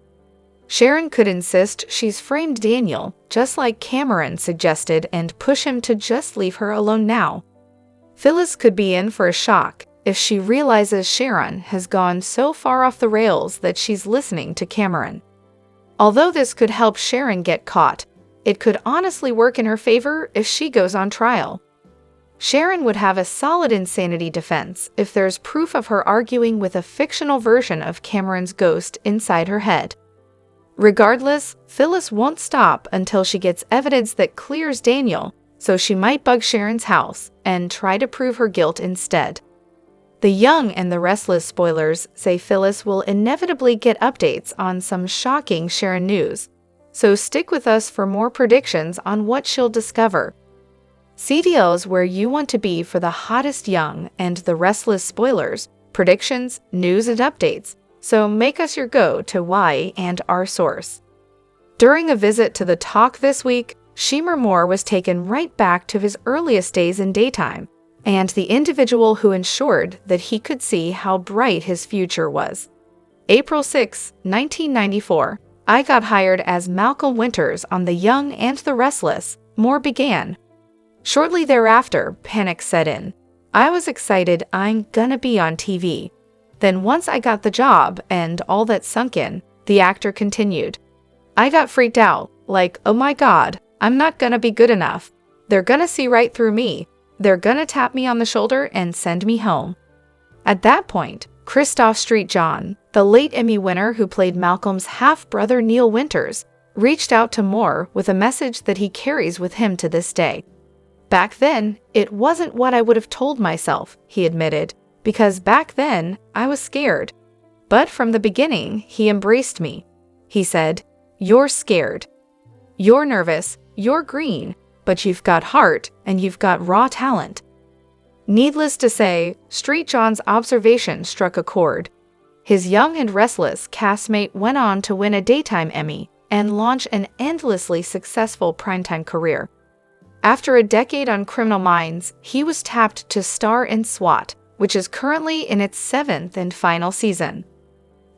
Sharon could insist she's framed Daniel, just like Cameron suggested, and push him to just leave her alone now. Phyllis could be in for a shock if she realizes Sharon has gone so far off the rails that she's listening to Cameron. Although this could help Sharon get caught, it could honestly work in her favor if she goes on trial. Sharon would have a solid insanity defense if there's proof of her arguing with a fictional version of Cameron's ghost inside her head. Regardless, Phyllis won't stop until she gets evidence that clears Daniel, so she might bug Sharon's house and try to prove her guilt instead. The Young and the Restless spoilers say Phyllis will inevitably get updates on some shocking Sharon news, so stick with us for more predictions on what she'll discover. CDL is where you want to be for the hottest Young and the Restless spoilers, predictions, news, and updates. So make us your go-to Y and R source. During a visit to the Talk this week, Shemer Moore was taken right back to his earliest days in daytime, and the individual who ensured that he could see how bright his future was. April 6, 1994, I got hired as Malcolm Winters on The Young and the Restless, Moore began. Shortly thereafter, panic set in. I was excited I'm gonna be on TV. Then once I got the job and all that sunk in, the actor continued. I got freaked out, like, oh my God, I'm not gonna be good enough. They're gonna see right through me. They're gonna tap me on the shoulder and send me home. At that point, Christoph St. John, the late Emmy winner who played Malcolm's half-brother Neil Winters, reached out to Moore with a message that he carries with him to this day. Back then, it wasn't what I would have told myself, he admitted, because back then, I was scared. But from the beginning, he embraced me. He said, "You're scared. You're nervous, you're green, but you've got heart and you've got raw talent." Needless to say, St. John's observation struck a chord. His young and restless castmate went on to win a daytime Emmy and launch an endlessly successful primetime career. After a decade on Criminal Minds, he was tapped to star in SWAT, which is currently in its 7th and final season.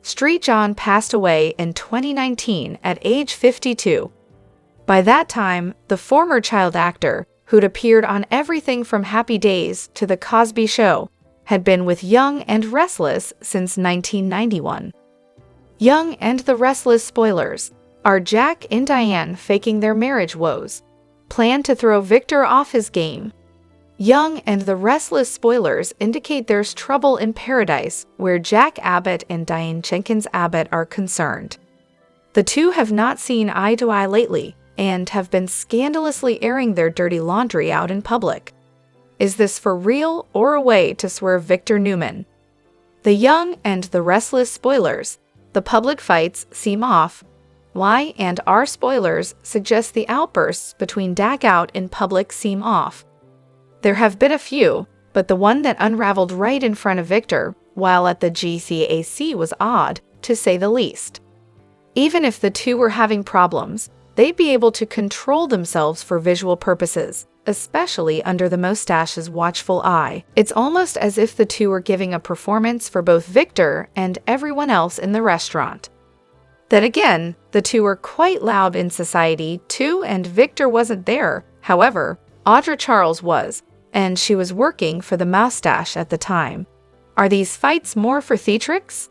St. John passed away in 2019 at age 52. By that time, the former child actor, who'd appeared on everything from Happy Days to The Cosby Show, had been with Young and Restless since 1991. Young and the Restless spoilers are Jack and Diane faking their marriage woes, plan to throw Victor off his game. Young and the Restless spoilers indicate there's trouble in paradise where Jack Abbott and Diane Jenkins Abbott are concerned. The two have not seen eye to eye lately and have been scandalously airing their dirty laundry out in public. Is this for real or a way to swerve Victor Newman? The Young and the Restless spoilers, the public fights seem off. Y and R spoilers suggest the outbursts between Dag out in public seem off. There have been a few, but the one that unraveled right in front of Victor, while at the GCAC, was odd, to say the least. Even if the two were having problems, they'd be able to control themselves for visual purposes, especially under the mustache's watchful eye. It's almost as if the two were giving a performance for both Victor and everyone else in the restaurant. Then again, the two were quite loud in society too, and Victor wasn't there. However, Audra Charles was, and she was working for the mustache at the time. Are these fights more for theatrics?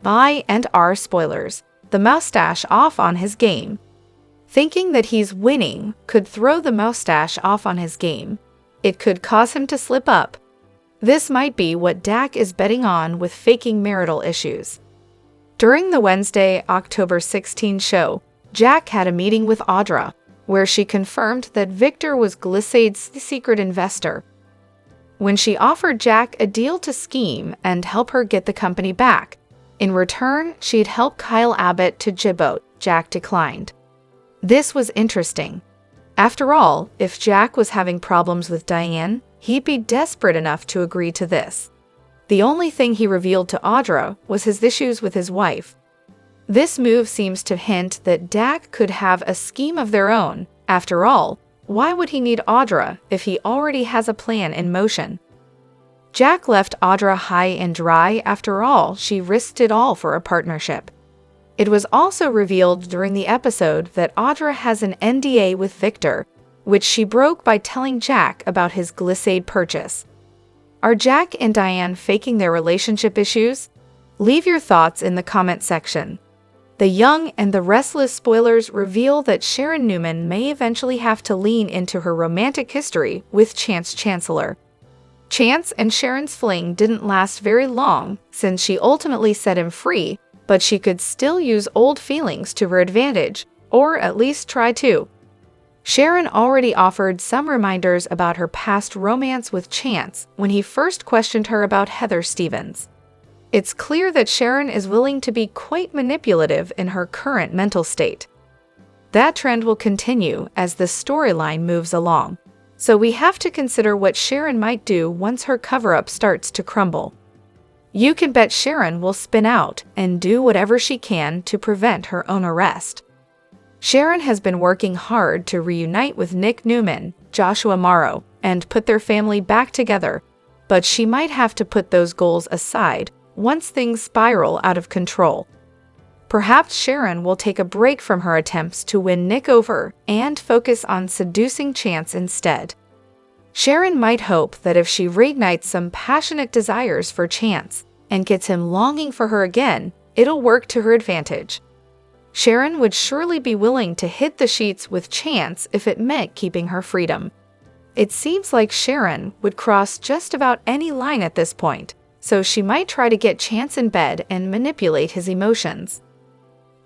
Y and R spoilers, the mustache off on his game. Thinking that he's winning could throw the mustache off on his game. It could cause him to slip up. This might be what Dak is betting on with faking marital issues. During the Wednesday, October 16 show, Jack had a meeting with Audra, where she confirmed that Victor was Glissade's secret investor. When she offered Jack a deal to scheme and help her get the company back, in return, she'd help Kyle Abbott to Jibboat, Jack declined. This was interesting. After all, if Jack was having problems with Diane, he'd be desperate enough to agree to this. The only thing he revealed to Audra was his issues with his wife. This move seems to hint that Dak could have a scheme of their own. After all, why would he need Audra if he already has a plan in motion? Jack left Audra high and dry. After all, she risked it all for a partnership. It was also revealed during the episode that Audra has an NDA with Victor, which she broke by telling Jack about his Glissade purchase. Are Jack and Diane faking their relationship issues? Leave your thoughts in the comment section. The Young and the Restless spoilers reveal that Sharon Newman may eventually have to lean into her romantic history with Chance Chancellor. Chance and Sharon's fling didn't last very long since she ultimately set him free, but she could still use old feelings to her advantage, or at least try to. Sharon already offered some reminders about her past romance with Chance when he first questioned her about Heather Stevens. It's clear that Sharon is willing to be quite manipulative in her current mental state. That trend will continue as the storyline moves along, so we have to consider what Sharon might do once her cover-up starts to crumble. You can bet Sharon will spin out and do whatever she can to prevent her own arrest. Sharon has been working hard to reunite with Nick Newman, Joshua Morrow, and put their family back together, but she might have to put those goals aside once things spiral out of control. Perhaps Sharon will take a break from her attempts to win Nick over and focus on seducing Chance instead. Sharon might hope that if she reignites some passionate desires for Chance and gets him longing for her again, it'll work to her advantage. Sharon would surely be willing to hit the sheets with Chance if it meant keeping her freedom. It seems like Sharon would cross just about any line at this point, so she might try to get Chance in bed and manipulate his emotions.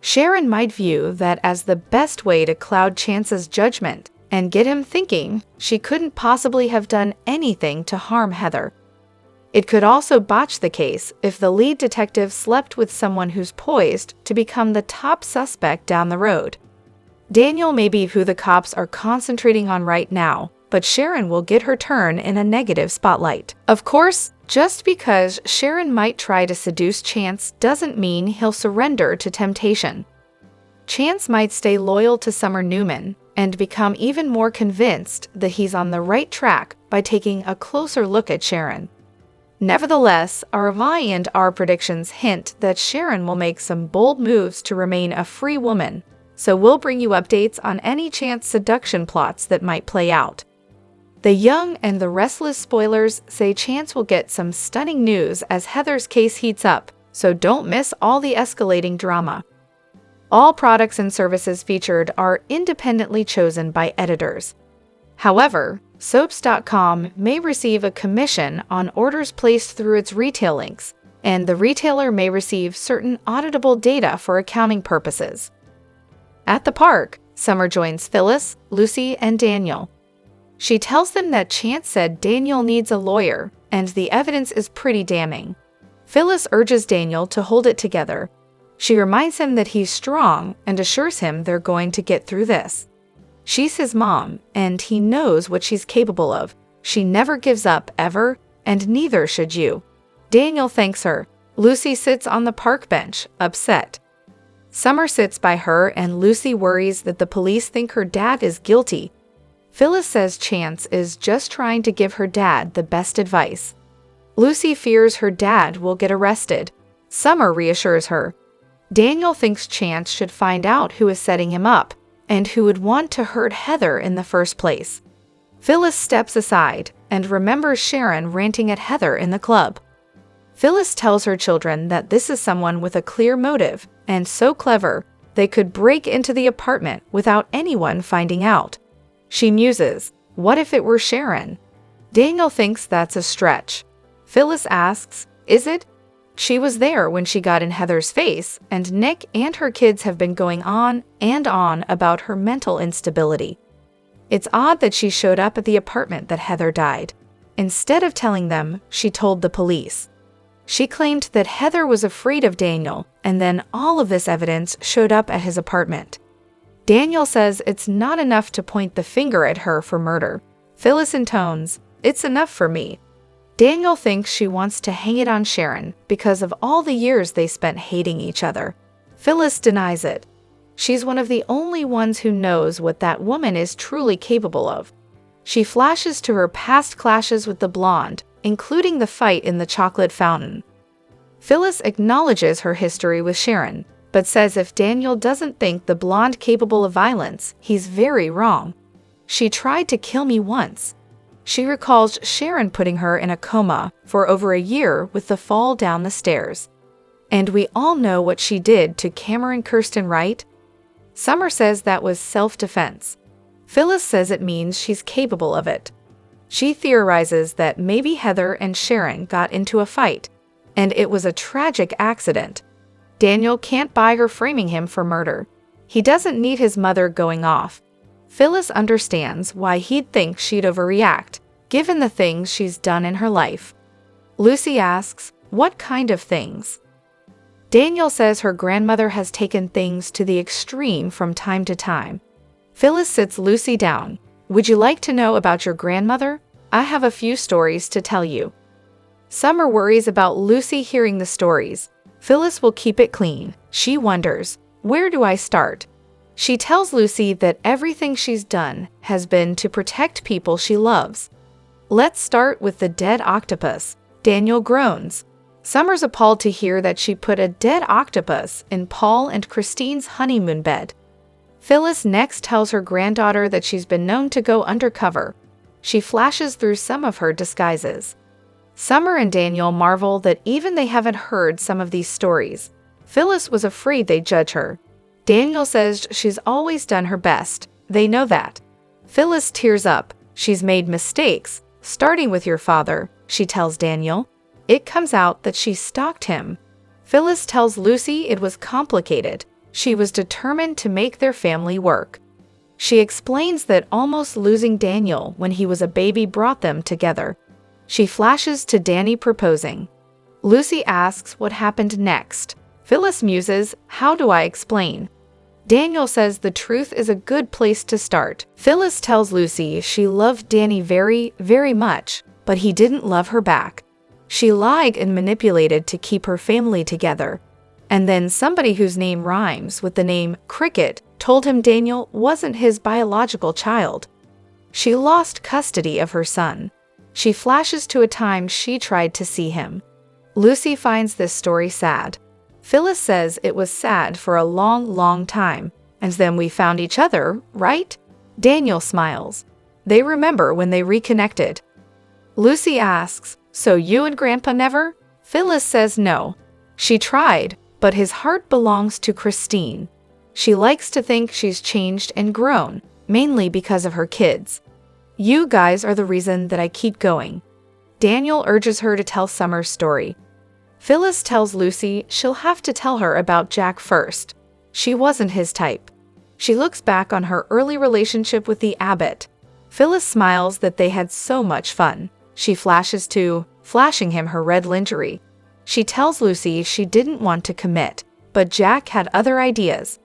Sharon might view that as the best way to cloud Chance's judgment and get him thinking she couldn't possibly have done anything to harm Heather. It could also botch the case if the lead detective slept with someone who's poised to become the top suspect down the road. Daniel may be who the cops are concentrating on right now, but Sharon will get her turn in a negative spotlight. Of course, just because Sharon might try to seduce Chance doesn't mean he'll surrender to temptation. Chance might stay loyal to Summer Newman and become even more convinced that he's on the right track by taking a closer look at Sharon. Nevertheless, our and our predictions hint that Sharon will make some bold moves to remain a free woman, so we'll bring you updates on any Chance seduction plots that might play out. The Young and the Restless spoilers say Chance will get some stunning news as Heather's case heats up, so don't miss all the escalating drama. All products and services featured are independently chosen by editors. However, Soaps.com may receive a commission on orders placed through its retail links, and the retailer may receive certain auditable data for accounting purposes. At the park, Summer joins Phyllis, Lucy, and Daniel. She tells them that Chance said Daniel needs a lawyer, and the evidence is pretty damning. Phyllis urges Daniel to hold it together. She reminds him that he's strong and assures him they're going to get through this. She's his mom, and he knows what she's capable of. She never gives up, ever, and neither should you. Daniel thanks her. Lucy sits on the park bench, upset. Summer sits by her, and Lucy worries that the police think her dad is guilty. Phyllis says Chance is just trying to give her dad the best advice. Lucy fears her dad will get arrested. Summer reassures her. Daniel thinks Chance should find out who is setting him up, and who would want to hurt Heather in the first place. Phyllis steps aside and remembers Sharon ranting at Heather in the club. Phyllis tells her children that this is someone with a clear motive and so clever they could break into the apartment without anyone finding out. She muses, what if it were Sharon? Daniel thinks that's a stretch. Phyllis asks, is it? She was there when she got in Heather's face, and Nick and her kids have been going on and on about her mental instability. It's odd that she showed up at the apartment that Heather died. Instead of telling them, she told the police. She claimed that Heather was afraid of Daniel, and then all of this evidence showed up at his apartment. Daniel says it's not enough to point the finger at her for murder. Phyllis intones, it's enough for me. Daniel thinks she wants to hang it on Sharon because of all the years they spent hating each other. Phyllis denies it. She's one of the only ones who knows what that woman is truly capable of. She flashes to her past clashes with the blonde, including the fight in the chocolate fountain. Phyllis acknowledges her history with Sharon, but says if Daniel doesn't think the blonde capable of violence, he's very wrong. She tried to kill me once. She recalls Sharon putting her in a coma for over a year with the fall down the stairs. And we all know what she did to Cameron Kirsten, right? Summer says that was self-defense. Phyllis says it means she's capable of it. She theorizes that maybe Heather and Sharon got into a fight, and it was a tragic accident. Daniel can't buy her framing him for murder. He doesn't need his mother going off. Phyllis understands why he'd think she'd overreact, given the things she's done in her life. Lucy asks, what kind of things? Daniel says her grandmother has taken things to the extreme from time to time. Phyllis sits Lucy down. Would you like to know about your grandmother? I have a few stories to tell you. Summer worries about Lucy hearing the stories. Phyllis will keep it clean. She wonders, where do I start? She tells Lucy that everything she's done has been to protect people she loves. Let's start with the dead octopus. Daniel groans. Summer's appalled to hear that she put a dead octopus in Paul and Christine's honeymoon bed. Phyllis next tells her granddaughter that she's been known to go undercover. She flashes through some of her disguises. Summer and Daniel marvel that even they haven't heard some of these stories. Phyllis was afraid they'd judge her. Daniel says she's always done her best. They know that. Phyllis tears up. She's made mistakes, starting with your father, she tells Daniel. It comes out that she stalked him. Phyllis tells Lucy it was complicated. She was determined to make their family work. She explains that almost losing Daniel when he was a baby brought them together. She flashes to Danny proposing. Lucy asks what happened next. Phyllis muses, how do I explain? Daniel says the truth is a good place to start. Phyllis tells Lucy she loved Danny very, very much, but he didn't love her back. She lied and manipulated to keep her family together. And then somebody whose name rhymes with the name Cricket told him Daniel wasn't his biological child. She lost custody of her son. She flashes to a time she tried to see him. Lucy finds this story sad. Phyllis says it was sad for a long, long time. And then we found each other, right? Daniel smiles. They remember when they reconnected. Lucy asks, so you and Grandpa never? Phyllis says no. She tried, but his heart belongs to Christine. She likes to think she's changed and grown, mainly because of her kids. You guys are the reason that I keep going. Daniel urges her to tell Summer's story. Phyllis tells Lucy she'll have to tell her about Jack first. She wasn't his type. She looks back on her early relationship with the abbot. Phyllis smiles that they had so much fun. She flashes to flashing him her red lingerie. She tells Lucy she didn't want to commit, but Jack had other ideas.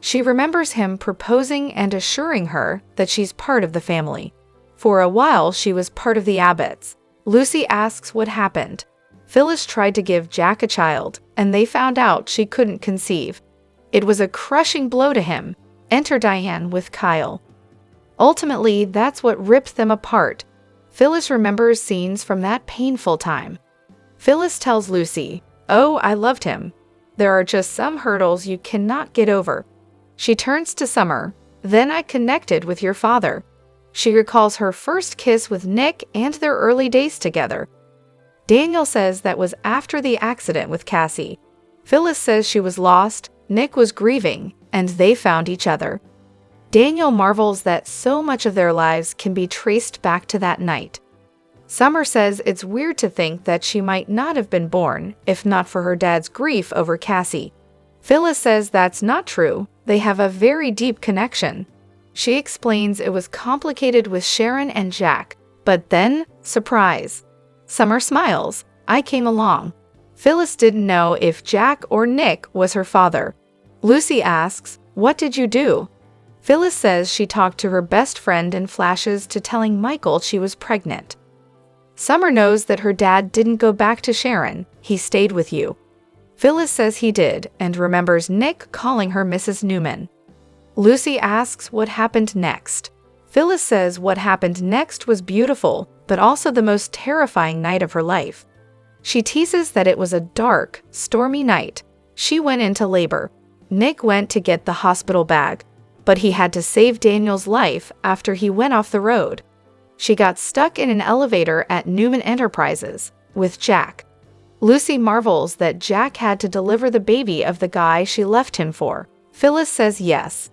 She remembers him proposing and assuring her that she's part of the family. For a while, she was part of the abbots. Lucy asks what happened. Phyllis tried to give Jack a child, and they found out she couldn't conceive. It was a crushing blow to him. Enter Diane with Kyle. Ultimately, that's what ripped them apart. Phyllis remembers scenes from that painful time. Phyllis tells Lucy, oh, I loved him. There are just some hurdles you cannot get over. She turns to Summer. Then I connected with your father. She recalls her first kiss with Nick and their early days together. Daniel says that was after the accident with Cassie. Phyllis says she was lost, Nick was grieving, and they found each other. Daniel marvels that so much of their lives can be traced back to that night. Summer says it's weird to think that she might not have been born if not for her dad's grief over Cassie. Phyllis says that's not true. They have a very deep connection. She explains it was complicated with Sharon and Jack, but then, surprise. Summer smiles. I came along. Phyllis didn't know if Jack or Nick was her father. Lucy asks, what did you do? Phyllis says she talked to her best friend and flashes to telling Michael she was pregnant. Summer knows that her dad didn't go back to Sharon. He stayed with you. Phyllis says he did and remembers Nick calling her Mrs. Newman. Lucy asks what happened next. Phyllis says what happened next was beautiful, but also the most terrifying night of her life. She teases that it was a dark, stormy night. She went into labor. Nick went to get the hospital bag, but he had to save Daniel's life after he went off the road. She got stuck in an elevator at Newman Enterprises with Jack. Lucy marvels that Jack had to deliver the baby of the guy she left him for. Phyllis says yes.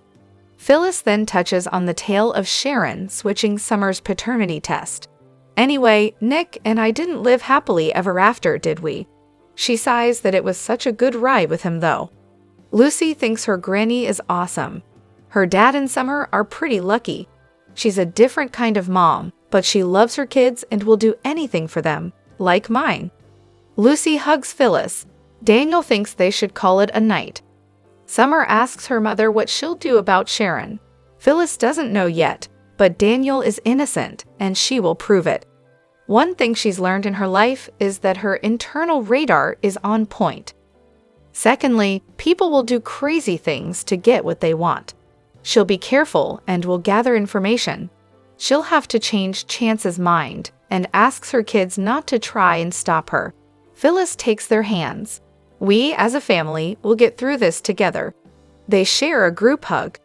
Phyllis then touches on the tale of Sharon switching Summer's paternity test. Anyway, Nick and I didn't live happily ever after, did we? She sighs that it was such a good ride with him though. Lucy thinks her granny is awesome. Her dad and Summer are pretty lucky. She's a different kind of mom, but she loves her kids and will do anything for them, like mine. Lucy hugs Phyllis. Daniel thinks they should call it a night. Summer asks her mother what she'll do about Sharon. Phyllis doesn't know yet, but Daniel is innocent, and she will prove it. One thing she's learned in her life is that her internal radar is on point. Secondly, people will do crazy things to get what they want. She'll be careful and will gather information. She'll have to change Chance's mind and asks her kids not to try and stop her. Phyllis takes their hands. We, as a family, will get through this together. They share a group hug.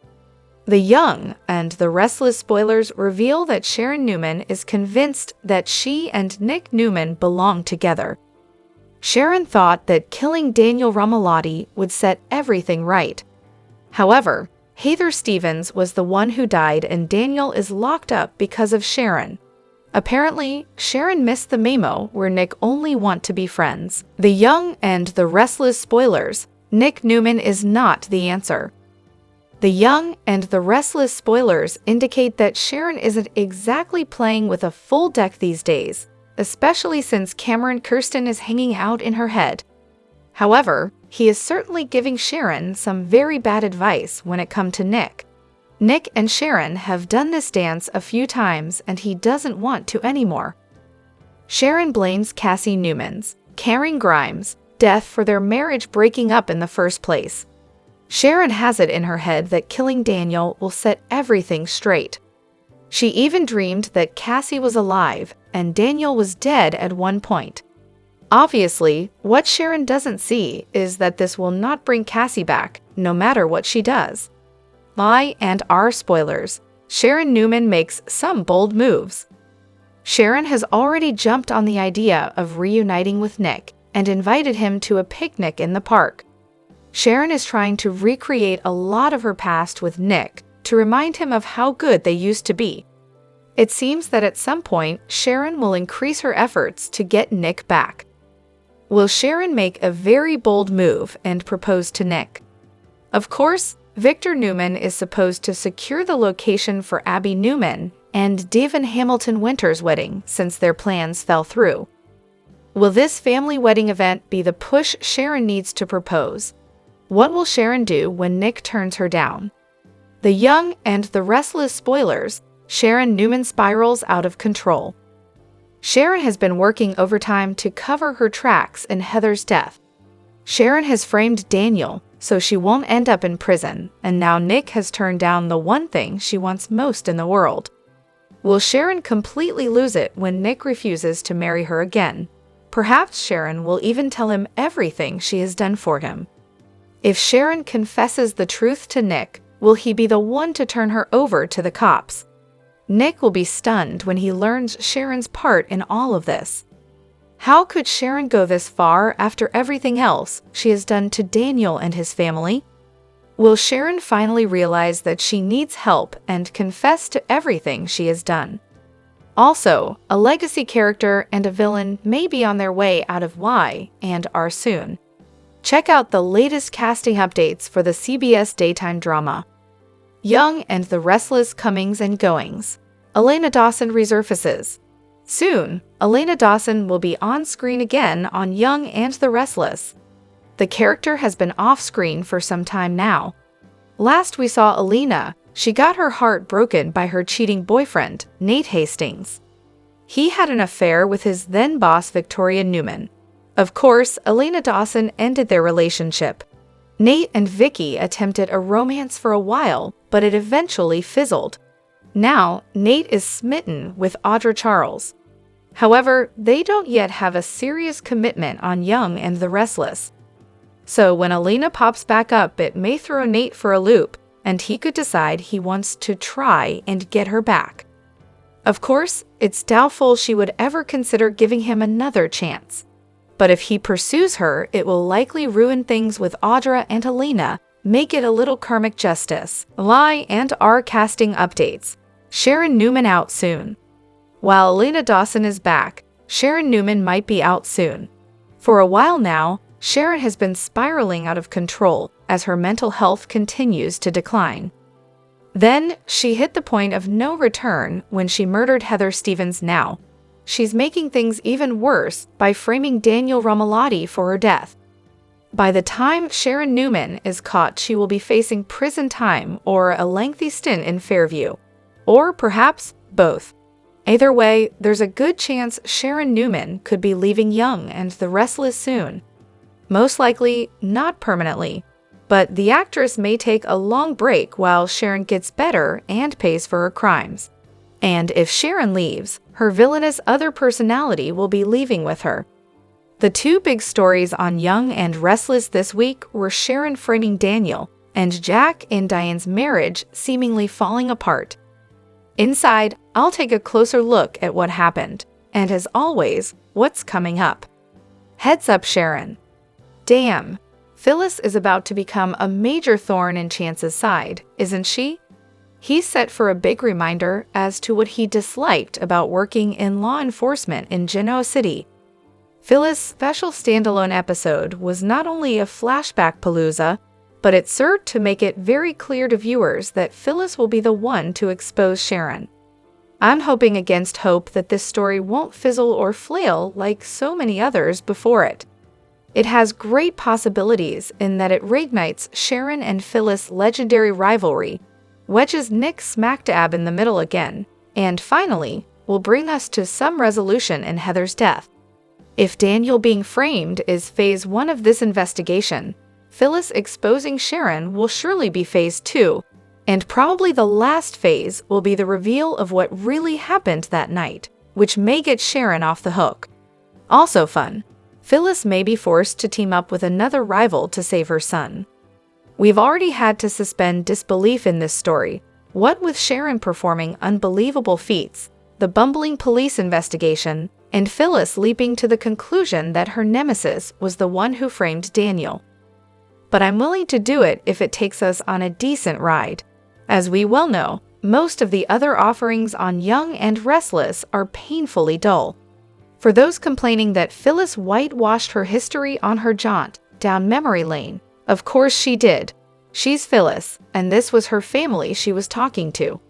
The Young and the Restless spoilers reveal that Sharon Newman is convinced that she and Nick Newman belong together. Sharon thought that killing Daniel Romalotti would set everything right. However, Heather Stevens was the one who died and Daniel is locked up because of Sharon. Apparently, Sharon missed the memo where Nick only want to be friends. The Young and the Restless spoilers, Nick Newman is not the answer. The Young and the Restless spoilers indicate that Sharon isn't exactly playing with a full deck these days, especially since Cameron Kirsten is hanging out in her head. However, he is certainly giving Sharon some very bad advice when it comes to Nick. Nick and Sharon have done this dance a few times and he doesn't want to anymore. Sharon blames Cassie Newman's, Karen Grimes' death for their marriage breaking up in the first place. Sharon has it in her head that killing Daniel will set everything straight. She even dreamed that Cassie was alive and Daniel was dead at one point. Obviously, what Sharon doesn't see is that this will not bring Cassie back, no matter what she does. Lie and R spoilers. Sharon Newman makes some bold moves. Sharon has already jumped on the idea of reuniting with Nick and invited him to a picnic in the park. Sharon is trying to recreate a lot of her past with Nick to remind him of how good they used to be. It seems that at some point, Sharon will increase her efforts to get Nick back. Will Sharon make a very bold move and propose to Nick? Of course, Victor Newman is supposed to secure the location for Abby Newman and Devon Hamilton Winter's wedding since their plans fell through. Will this family wedding event be the push Sharon needs to propose? What will Sharon do when Nick turns her down? The Young and the Restless spoilers, Sharon Newman spirals out of control. Sharon has been working overtime to cover her tracks in Heather's death. Sharon has framed Daniel so she won't end up in prison, and now Nick has turned down the one thing she wants most in the world. Will Sharon completely lose it when Nick refuses to marry her again? Perhaps Sharon will even tell him everything she has done for him. If Sharon confesses the truth to Nick, will he be the one to turn her over to the cops? Nick will be stunned when he learns Sharon's part in all of this. How could Sharon go this far after everything else she has done to Daniel and his family? Will Sharon finally realize that she needs help and confess to everything she has done? Also, a legacy character and a villain may be on their way out of Y and R soon. Check out the latest casting updates for the CBS daytime drama. Young and the Restless comings and goings. Elena Dawson resurfaces. Soon, Elena Dawson will be on screen again on Young and the Restless. The character has been off-screen for some time now. Last we saw Elena, she got her heart broken by her cheating boyfriend, Nate Hastings. He had an affair with his then-boss Victoria Newman. Of course, Elena Dawson ended their relationship. Nate and Vicky attempted a romance for a while, but it eventually fizzled. Now, Nate is smitten with Audra Charles. However, they don't yet have a serious commitment on Young and the Restless. So when Elena pops back up, it may throw Nate for a loop, and he could decide he wants to try and get her back. Of course, it's doubtful she would ever consider giving him another chance. But if he pursues her, it will likely ruin things with Audra and Elena, make it a little karmic justice. Lie and R casting updates. Sharon Newman out soon. While Elena Dawson is back, Sharon Newman might be out soon. For a while now, Sharon has been spiraling out of control as her mental health continues to decline. Then, she hit the point of no return when she murdered Heather Stevens. Now, she's making things even worse by framing Daniel Romalotti for her death. By the time Sharon Newman is caught, she will be facing prison time or a lengthy stint in Fairview. Or perhaps both. Either way, there's a good chance Sharon Newman could be leaving Young and the Restless soon. Most likely, not permanently, but the actress may take a long break while Sharon gets better and pays for her crimes. And if Sharon leaves, her villainous other personality will be leaving with her. The two big stories on Young and Restless this week were Sharon framing Daniel and Jack and Diane's marriage seemingly falling apart. Inside, I'll take a closer look at what happened, and as always, what's coming up. Heads up, Sharon. Damn, Phyllis is about to become a major thorn in Chance's side, isn't she? He's set for a big reminder as to what he disliked about working in law enforcement in Genoa City. Phyllis' special standalone episode was not only a flashback palooza, but it served to make it very clear to viewers that Phyllis will be the one to expose Sharon. I'm hoping against hope that this story won't fizzle or flail like so many others before it. It has great possibilities in that it reignites Sharon and Phyllis' legendary rivalry, wedges Nick smack dab in the middle again, and finally, will bring us to some resolution in Heather's death. If Daniel being framed is phase 1 of this investigation, Phyllis exposing Sharon will surely be phase 2, and probably the last phase will be the reveal of what really happened that night, which may get Sharon off the hook. Also fun, Phyllis may be forced to team up with another rival to save her son. We've already had to suspend disbelief in this story, what with Sharon performing unbelievable feats, the bumbling police investigation, and Phyllis leaping to the conclusion that her nemesis was the one who framed Daniel. But I'm willing to do it if it takes us on a decent ride. As we well know, most of the other offerings on Young and Restless are painfully dull. For those complaining that Phyllis whitewashed her history on her jaunt down memory lane, of course she did. She's Phyllis, and this was her family she was talking to.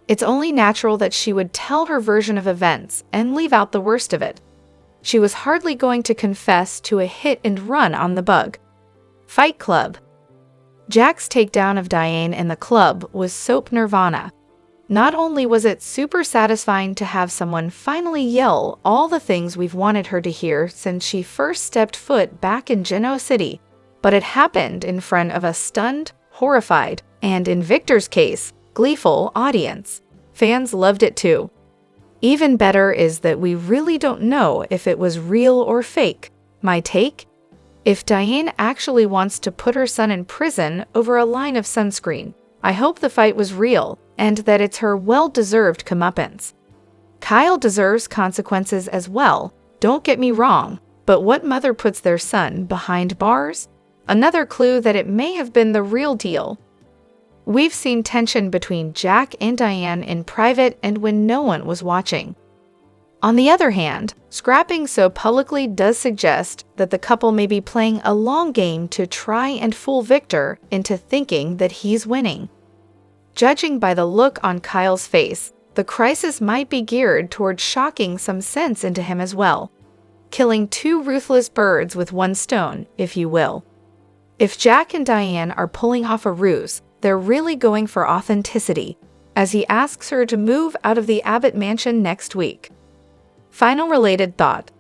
It's only natural that she would tell her version of events and leave out the worst of it. She was hardly going to confess to a hit and run on the bug. Fight Club. Jack's takedown of Diane in the club was soap nirvana. Not only was it super satisfying to have someone finally yell all the things we've wanted her to hear since she first stepped foot back in Genoa City, but it happened in front of a stunned, horrified, and in Victor's case, gleeful audience. Fans loved it too. Even better is that we really don't know if it was real or fake. My take? If Diane actually wants to put her son in prison over a line of sunscreen, I hope the fight was real and that it's her well-deserved comeuppance. Kyle deserves consequences as well, don't get me wrong, but what mother puts their son behind bars? Another clue that it may have been the real deal. We've seen tension between Jack and Diane in private and when no one was watching. On the other hand, scrapping so publicly does suggest that the couple may be playing a long game to try and fool Victor into thinking that he's winning. Judging by the look on Kyle's face, the crisis might be geared towards shocking some sense into him as well. Killing two ruthless birds with one stone, if you will. If Jack and Diane are pulling off a ruse, they're really going for authenticity, as he asks her to move out of the Abbott mansion next week. Final related thought.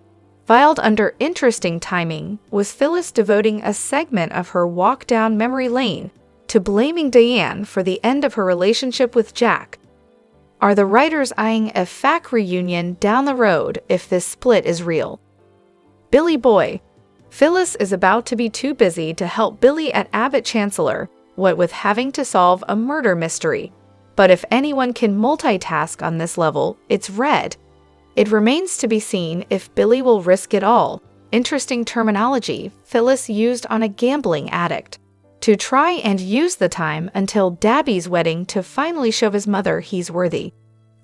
Filed under interesting timing was Phyllis devoting a segment of her walk down memory lane to blaming Diane for the end of her relationship with Jack. Are the writers eyeing a FAC reunion down the road if this split is real? Billy Boy. Phyllis is about to be too busy to help Billy at Abbott Chancellor, what with having to solve a murder mystery. But if anyone can multitask on this level, it's Red. It remains to be seen if Billy will risk it all, interesting terminology Phyllis used on a gambling addict, to try and use the time until Dabby's wedding to finally show his mother he's worthy.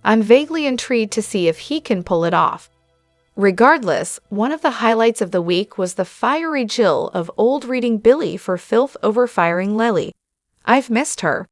I'm vaguely intrigued to see if he can pull it off. Regardless, one of the highlights of the week was the fiery Jill of old reading Billy for filth over firing Lily. I've missed her.